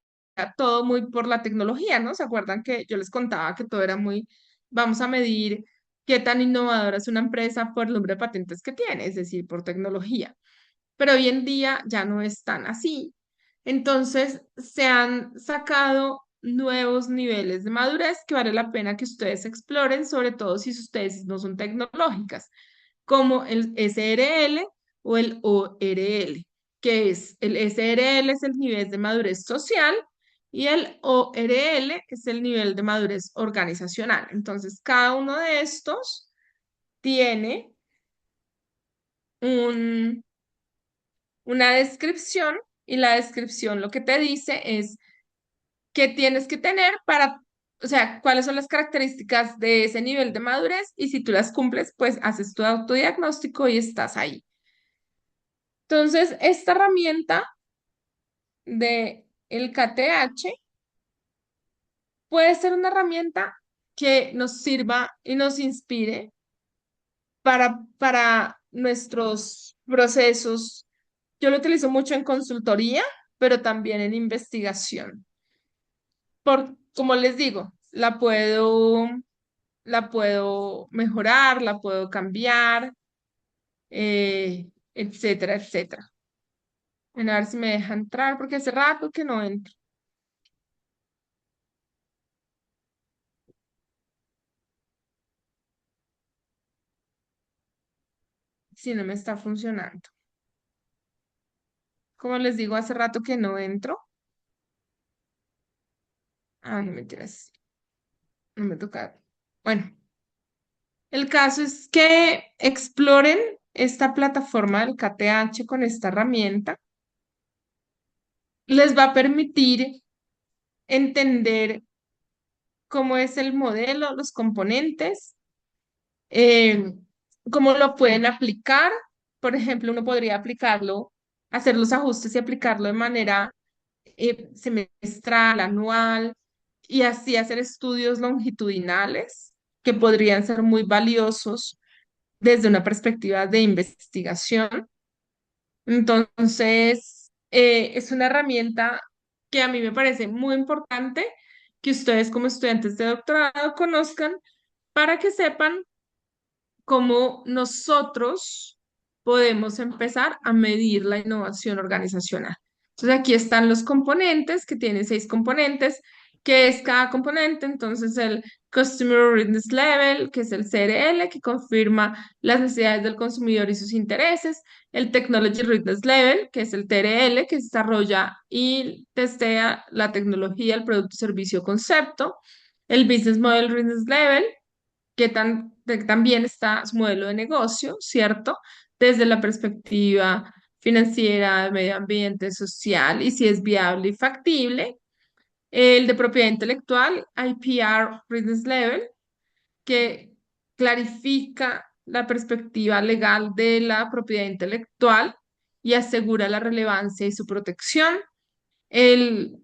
todo muy por la tecnología, ¿no? ¿Se acuerdan que yo les contaba que todo era muy, vamos a medir qué tan innovadora es una empresa por el número de patentes que tiene, es decir, por tecnología? Pero hoy en día ya no es tan así. Entonces, se han sacado nuevos niveles de madurez que vale la pena que ustedes exploren, sobre todo si sus tesis no son tecnológicas, como el SRL o el ORL, que es el SRL es el nivel de madurez social y el ORL es el nivel de madurez organizacional. Entonces, cada uno de estos tiene un una descripción y la descripción lo que te dice es qué tienes que tener para, o sea, cuáles son las características de ese nivel de madurez y si tú las cumples, pues haces tu autodiagnóstico y estás ahí. Entonces, esta herramienta de el KTH puede ser una herramienta que nos sirva y nos inspire para nuestros procesos. Yo lo utilizo mucho en consultoría, pero también en investigación. Como les digo, la puedo mejorar, la puedo cambiar, etcétera, etcétera. Bueno, a ver si me deja entrar, porque hace rato que no entro. Si no me está funcionando. Como les digo, hace rato que no entro. Ah, no mentiras. No me toca. Bueno, el caso es que exploren esta plataforma del KTH con esta herramienta. Les va a permitir entender cómo es el modelo, los componentes, eh, cómo lo pueden aplicar. Por ejemplo, uno podría aplicarlo, hacer los ajustes y aplicarlo de manera semestral, anual, y así hacer estudios longitudinales que podrían ser muy valiosos desde una perspectiva de investigación. Entonces, es una herramienta que a mí me parece muy importante que ustedes como estudiantes de doctorado conozcan para que sepan cómo nosotros podemos empezar a medir la innovación organizacional. Entonces aquí están los componentes, que tienen 6 componentes. ¿Qué es cada componente? Entonces el Customer Readiness Level, que es el CRL, que confirma las necesidades del consumidor y sus intereses. El Technology Readiness Level, que es el TRL, que desarrolla y testea la tecnología, el producto, servicio, concepto. El Business Model Readiness Level, también está su modelo de negocio, ¿cierto? Desde la perspectiva financiera, de medio ambiente, social y si es viable y factible. El de propiedad intelectual, IPR Readiness Level, que clarifica la perspectiva legal de la propiedad intelectual y asegura la relevancia y su protección. El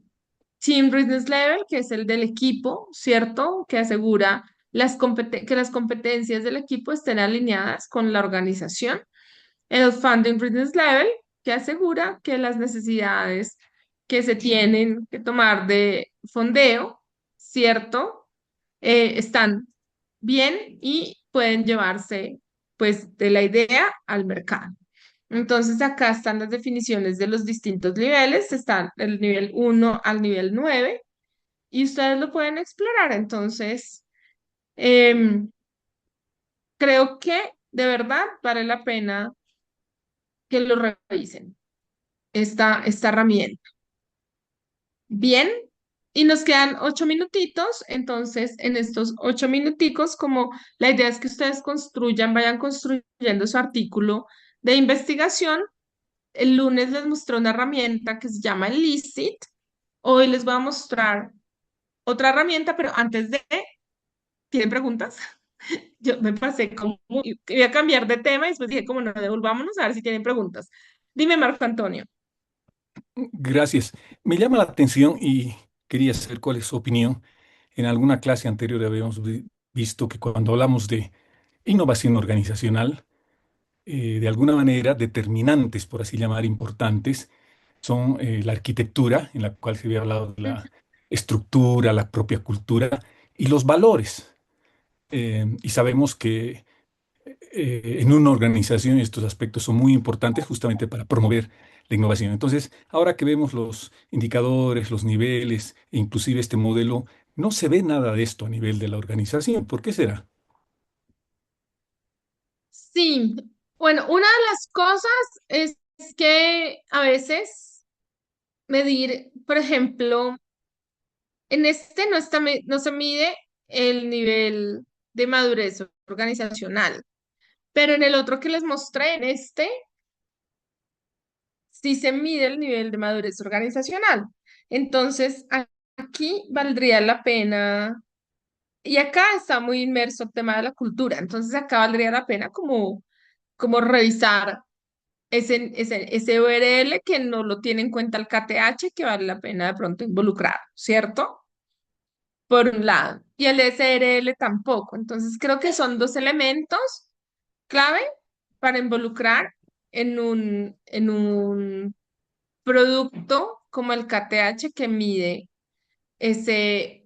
Team Readiness Level, que es el del equipo, ¿cierto? Que asegura que las competencias del equipo estén alineadas con la organización. El Funding Readiness Level, que asegura que las necesidades que se tienen que tomar de fondeo, ¿cierto? Están bien y pueden llevarse, pues, de la idea al mercado. Entonces, acá están las definiciones de los distintos niveles, están el nivel 1 al nivel 9 y ustedes lo pueden explorar. Entonces, em, creo que de verdad vale la pena que lo revisen, esta herramienta. Bien, y nos quedan 8 minutitos, entonces en estos 8 minuticos, como la idea es que ustedes vayan construyendo su artículo de investigación. El lunes les mostré una herramienta que se llama Licit. Hoy les voy a mostrar otra herramienta, pero antes de, ¿tienen preguntas? Yo me pasé como, iba a cambiar de tema y después dije, como no, devolvámonos a ver si tienen preguntas. Dime, Marco Antonio. Gracias. Me llama la atención y quería saber cuál es su opinión. En alguna clase anterior habíamos visto que cuando hablamos de innovación organizacional, de alguna manera determinantes, por así llamar, importantes, son la arquitectura, en la cual se había hablado de Ujú. la estructura, la propia cultura y los valores. Y sabemos que en una organización estos aspectos son muy importantes justamente para promover la innovación. Entonces, ahora que vemos los indicadores, los niveles, e inclusive este modelo, no se ve nada de esto a nivel de la organización. ¿Por qué será? Sí, bueno, una de las cosas es que a veces medir, por ejemplo, en este no se mide el nivel de madurez organizacional, pero en el otro que les mostré, en este, sí se mide el nivel de madurez organizacional. Entonces, aquí valdría la pena, y acá está muy inmerso el tema de la cultura, entonces acá valdría la pena como revisar ese URL que no lo tiene en cuenta el KTH, que vale la pena de pronto involucrar, ¿cierto? Por un lado, y el SRL tampoco. Entonces, creo que son dos elementos clave para involucrar en un producto como el KTH que mide ese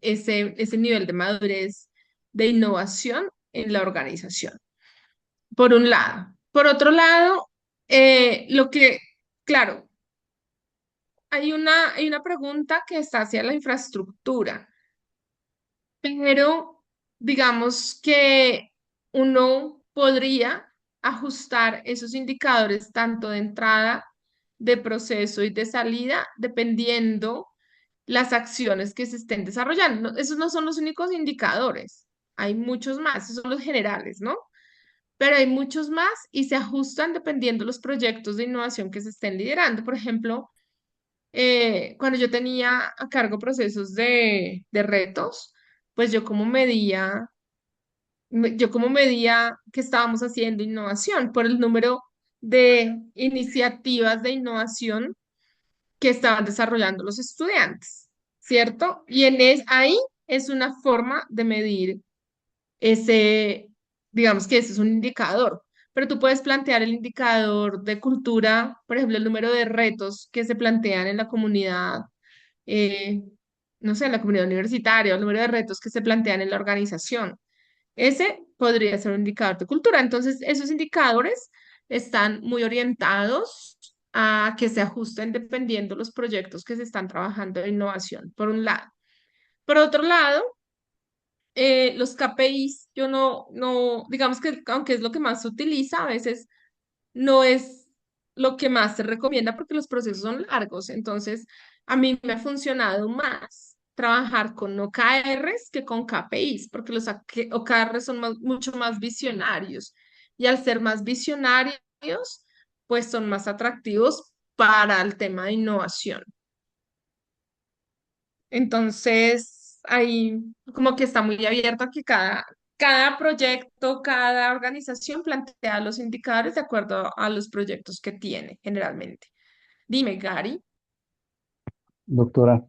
nivel de madurez de innovación en la organización, por un lado. Por otro lado, claro, hay una pregunta que está hacia la infraestructura, pero digamos que uno podría ajustar esos indicadores tanto de entrada, de proceso y de salida, dependiendo las acciones que se estén desarrollando. Esos no son los únicos indicadores, hay muchos más, esos son los generales, ¿no? Pero hay muchos más y se ajustan dependiendo los proyectos de innovación que se estén liderando. Por ejemplo, cuando yo tenía a cargo procesos de retos, pues yo como medía que estábamos haciendo innovación por el número de iniciativas de innovación que estaban desarrollando los estudiantes, ¿cierto? Ahí es una forma de medir ese, digamos que ese es un indicador, pero tú puedes plantear el indicador de cultura, por ejemplo, el número de retos que se plantean en la comunidad, eh, no sé, en la comunidad universitaria, o el número de retos que se plantean en la organización. Ese podría ser un indicador de cultura. Entonces, esos indicadores están muy orientados a que se ajusten dependiendo los proyectos que se están trabajando de innovación, por un lado. Por otro lado, los KPIs, yo digamos que aunque es lo que más se utiliza, a veces no es lo que más se recomienda porque los procesos son largos. Entonces, a mí me ha funcionado más trabajar con OKRs que con KPIs, porque los OKRs son mucho más visionarios y al ser más visionarios, pues son más atractivos para el tema de innovación. Entonces, ahí como que está muy abierto a que cada proyecto, cada organización plantea los indicadores de acuerdo a los proyectos que tiene generalmente. Dime, Gary. Doctora,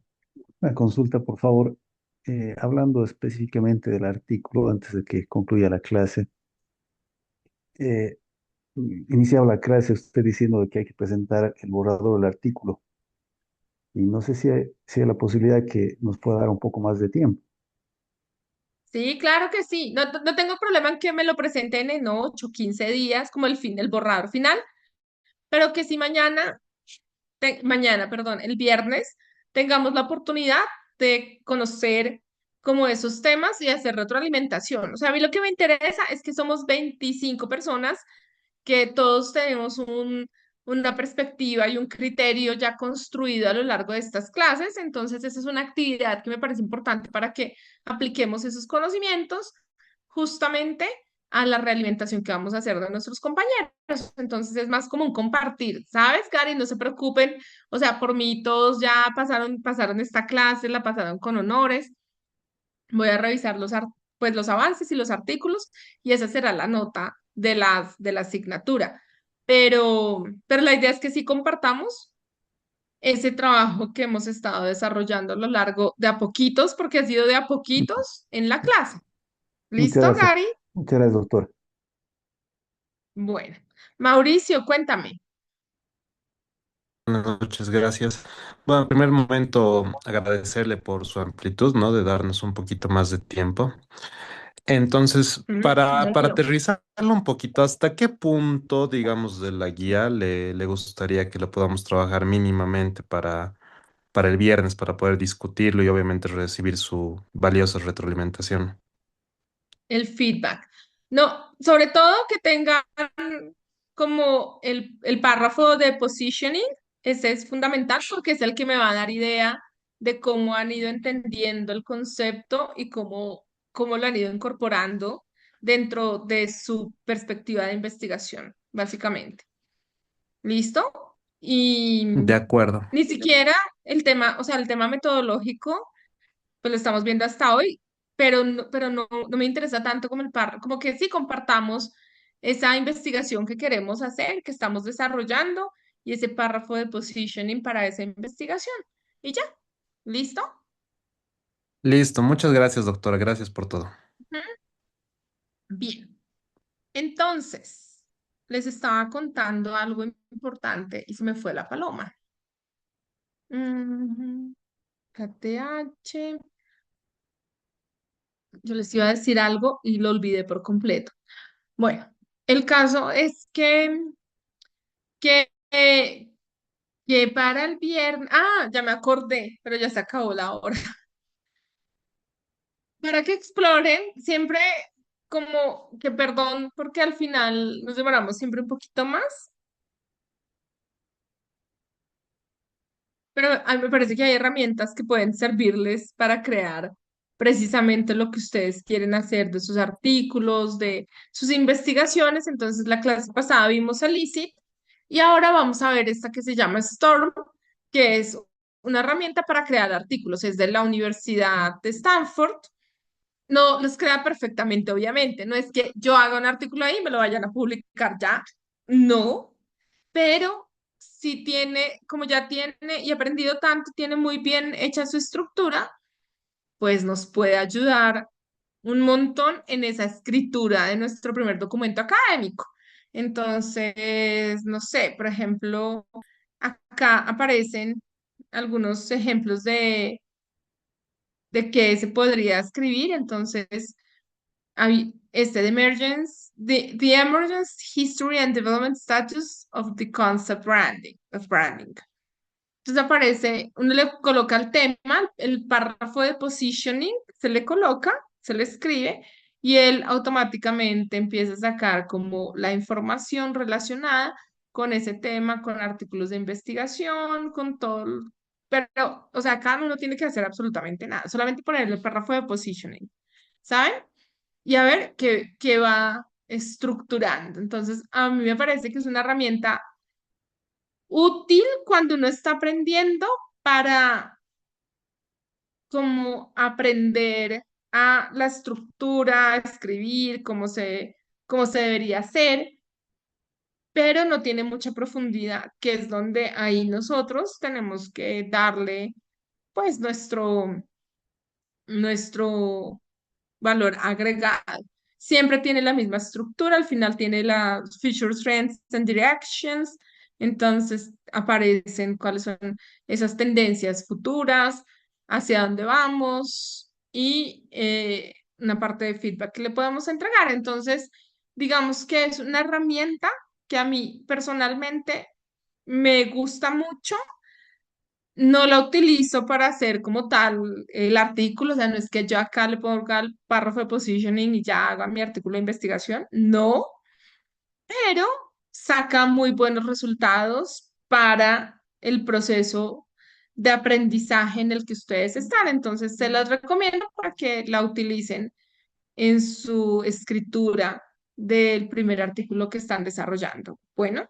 una consulta, por favor. Hablando específicamente del artículo, antes de que concluya la clase, eh, iniciaba la clase usted diciendo de que hay que presentar el borrador del artículo y no sé si hay la posibilidad que nos pueda dar un poco más de tiempo. Sí, claro que sí. No tengo problema en que me lo presenten en 8, 15 días, como el borrador final, pero que si mañana, perdón, el viernes, tengamos la oportunidad de conocer como esos temas y hacer retroalimentación. O sea, a mí lo que me interesa es que somos 25 personas, que todos tenemos una perspectiva y un criterio ya construido a lo largo de estas clases. Entonces, esa es una actividad que me parece importante para que apliquemos esos conocimientos justamente a la realimentación que vamos a hacer de nuestros compañeros. Entonces es más como un compartir, ¿sabes, Gary? No se preocupen, o sea, por mí todos ya pasaron esta clase, la pasaron con honores. Voy a revisar pues los avances y los artículos y esa será la nota de la asignatura. Pero la idea es que sí compartamos ese trabajo que hemos estado desarrollando a lo largo de a poquitos, porque ha sido de a poquitos en la clase. Muchas ¿Listo, gracias. Gary? Muchas gracias, doctora. Bueno, Mauricio, cuéntame. Buenas noches, gracias. Bueno, en primer momento agradecerle por su amplitud, ¿no? De darnos un poquito más de tiempo. Entonces, No para lío. aterrizarlo un poquito, ¿hasta qué punto, digamos, de la guía le gustaría que lo podamos trabajar mínimamente para el viernes, para poder discutirlo y obviamente recibir su valiosa retroalimentación? El feedback. No, sobre todo que tengan como el párrafo de positioning, ese es fundamental porque es el que me va a dar idea de cómo han ido entendiendo el concepto y cómo lo han ido incorporando dentro de su perspectiva de investigación, básicamente. ¿Listo? Y De acuerdo. ni siquiera el tema, o sea, el tema metodológico pues lo estamos viendo hasta hoy, pero no me interesa tanto como el párrafo, como que sí compartamos esa investigación que queremos hacer, que estamos desarrollando, y ese párrafo de positioning para esa investigación. Y ya, ¿listo? Listo, muchas gracias, doctora. Gracias por todo. Ujú. Bien, entonces, les estaba contando algo importante y se me fue la paloma. Ujú. KTH, yo les iba a decir algo y lo olvidé por completo. Bueno, el caso es que, eh, que para el viernes, ya me acordé, pero ya se acabó la hora. Para que exploren, siempre como que perdón, porque al final nos demoramos siempre un poquito más, pero a mí me parece que hay herramientas que pueden servirles para crear precisamente lo que ustedes quieren hacer de sus artículos, de sus investigaciones. Entonces, la clase pasada vimos el ICIT y ahora vamos a ver esta que se llama Storm, que es una herramienta para crear artículos. Es de la Universidad de Stanford. No los crea perfectamente, obviamente. No es que yo haga un artículo ahí y me lo vayan a publicar ya. No, pero si tiene, como ya tiene y ha aprendido tanto, tiene muy bien hecha su estructura, pues nos puede ayudar un montón en esa escritura de nuestro primer documento académico. Entonces, no sé, por ejemplo, acá aparecen algunos ejemplos de qué se podría escribir. Entonces, the emergence, history and development status of the concept branding. Entonces aparece, uno le coloca el tema, el párrafo de positioning, se le coloca, se le escribe y él automáticamente empieza a sacar como la información relacionada con ese tema, con artículos de investigación, con todo. Pero, o sea, cada uno tiene que hacer absolutamente nada, solamente poner el párrafo de positioning, ¿saben? Y a ver qué va estructurando. Entonces, a mí me parece que es una herramienta útil cuando uno está aprendiendo para como aprender a la estructura, a escribir, cómo se debería hacer, pero no tiene mucha profundidad, que es donde ahí nosotros tenemos que darle pues nuestro valor agregado. Siempre tiene la misma estructura, al final tiene las features, trends and directions, entonces aparecen cuáles son esas tendencias futuras, hacia dónde vamos y una parte de feedback que le podemos entregar. Entonces, digamos que es una herramienta que a mí personalmente me gusta mucho. No la utilizo para hacer como tal el artículo, o sea, no es que yo acá le ponga el párrafo de positioning y ya haga mi artículo de investigación, no, pero saca muy buenos resultados para el proceso de aprendizaje en el que ustedes están. Entonces, se las recomiendo para que la utilicen en su escritura del primer artículo que están desarrollando. Bueno,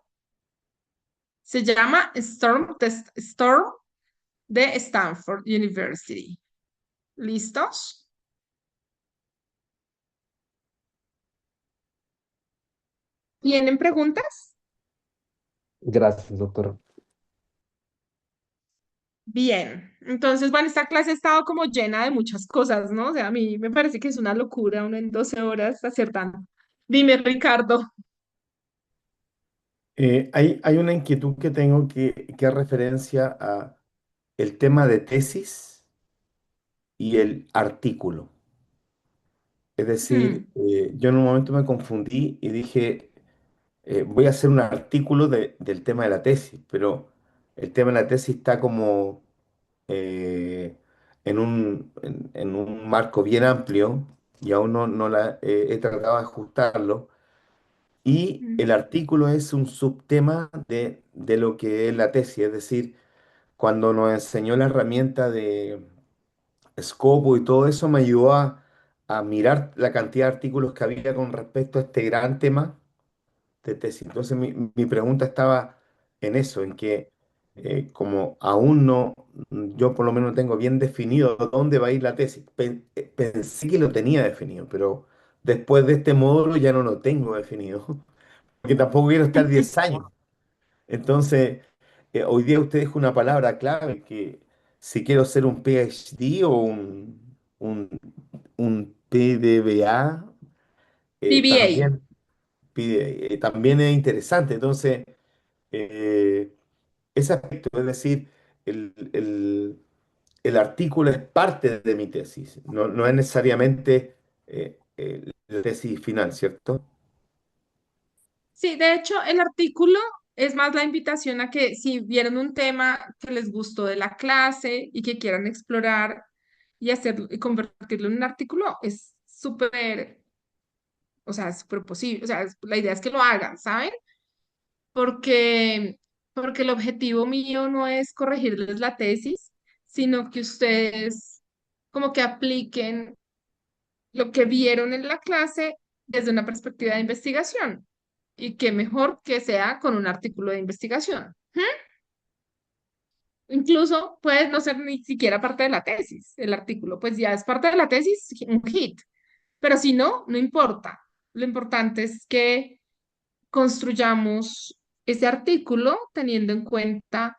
se llama Storm de Stanford University. ¿Listos? ¿Tienen preguntas? Gracias, doctora. Bien, entonces, bueno, esta clase ha estado como llena de muchas cosas, ¿no? O sea, a mí me parece que es una locura uno en 12 horas hacer tanto. Dime, Ricardo. Hay una inquietud que tengo que referencia a el tema de tesis y el artículo. Es decir, Mm, yo en un momento me confundí y dije, voy a hacer un artículo del tema de la tesis, pero el tema de la tesis está como en un marco bien amplio y aún no he tratado de ajustarlo. Y mm. el artículo es un subtema de lo que es la tesis, es decir, cuando nos enseñó la herramienta de Scopus y todo eso, me ayudó a mirar la cantidad de artículos que había con respecto a este gran tema de tesis. Entonces mi pregunta estaba en eso, en que como aún no, yo por lo menos no tengo bien definido dónde va a ir la tesis. Pensé que lo tenía definido, pero después de este módulo ya no lo tengo definido, porque tampoco quiero estar 10 años. Entonces, hoy día usted dijo una palabra clave, que si quiero ser un PhD o un PDBA, DBA. también, también es interesante. Entonces, eh, ese aspecto, es decir, el, el- el artículo es parte de mi tesis, no es necesariamente la tesis final, ¿cierto? Sí, de hecho, el artículo es más la invitación a que si vieron un tema que les gustó de la clase y que quieran explorar y hacerlo y convertirlo en un artículo, es súper, o sea, es súper posible. O sea, la idea es que lo hagan, ¿saben? Porque, porque el objetivo mío no es corregirles la tesis, sino que ustedes como que apliquen lo que vieron en la clase desde una perspectiva de investigación. Y qué mejor que sea con un artículo de investigación. ¿Mm? Incluso puede no ser ni siquiera parte de la tesis, el artículo, pues ya es parte de la tesis, un hit. Pero si no, no importa. Lo importante es que construyamos ese artículo teniendo en cuenta,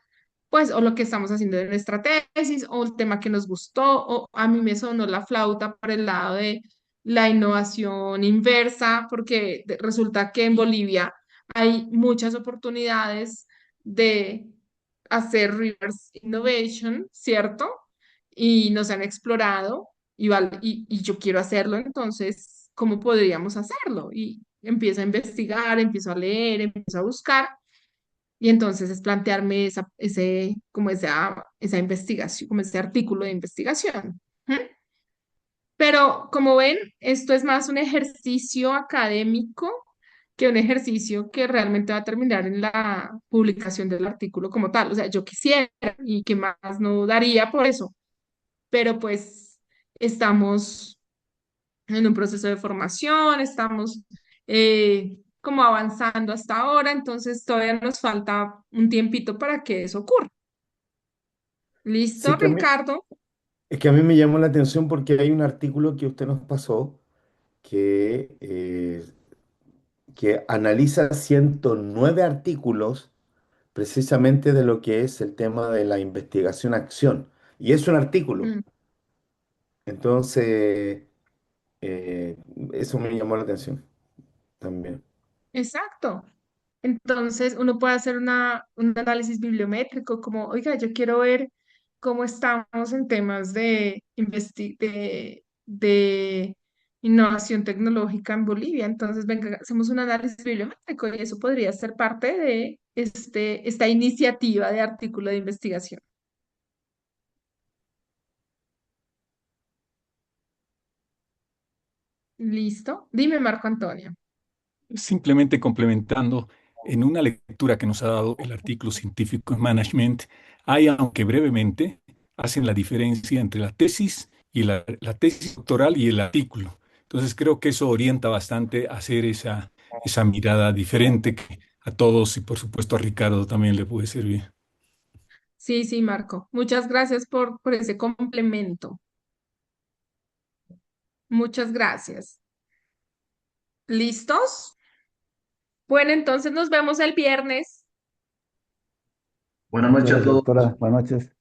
pues, o lo que estamos haciendo en nuestra tesis, o el tema que nos gustó, o a mí me sonó la flauta por el lado de la innovación inversa, porque resulta que en Bolivia hay muchas oportunidades de hacer reverse innovation, ¿cierto? Y nos han explorado y yo quiero hacerlo, entonces, ¿cómo podríamos hacerlo? Y empiezo a investigar, empiezo a leer, empiezo a buscar, y entonces es plantearme esa investigación, como ese artículo de investigación. ¿Mm? Pero como ven, esto es más un ejercicio académico que un ejercicio que realmente va a terminar en la publicación del artículo como tal. O sea, yo quisiera y que más no daría por eso, pero pues estamos en un proceso de formación, estamos como avanzando hasta ahora, entonces todavía nos falta un tiempito para que eso ocurra. ¿Listo, Sí, que a mí, Ricardo? es que a mí me llamó la atención porque hay un artículo que usted nos pasó que analiza 109 artículos precisamente de lo que es el tema de la investigación-acción. Y es un artículo. Mm, Entonces, eh, eso me llamó la atención también. exacto. Entonces uno puede hacer un análisis bibliométrico como, oiga, yo quiero ver cómo estamos en temas de innovación tecnológica en Bolivia. Entonces, venga, hacemos un análisis bibliométrico y eso podría ser parte de esta iniciativa de artículo de investigación. ¿Listo? Dime, Marco Antonio. Simplemente complementando, en una lectura que nos ha dado el artículo científico en Management, hay, aunque brevemente, hacen la diferencia entre la tesis y la tesis doctoral y el artículo. Entonces creo que eso orienta bastante a hacer esa mirada diferente que a todos y por supuesto a Ricardo también le puede servir. Sí, sí, Marco. Muchas gracias por ese complemento. Muchas gracias. ¿Listos? Bueno, entonces nos vemos el viernes. Buenas noches a Gracias, todos. doctora. Buenas noches.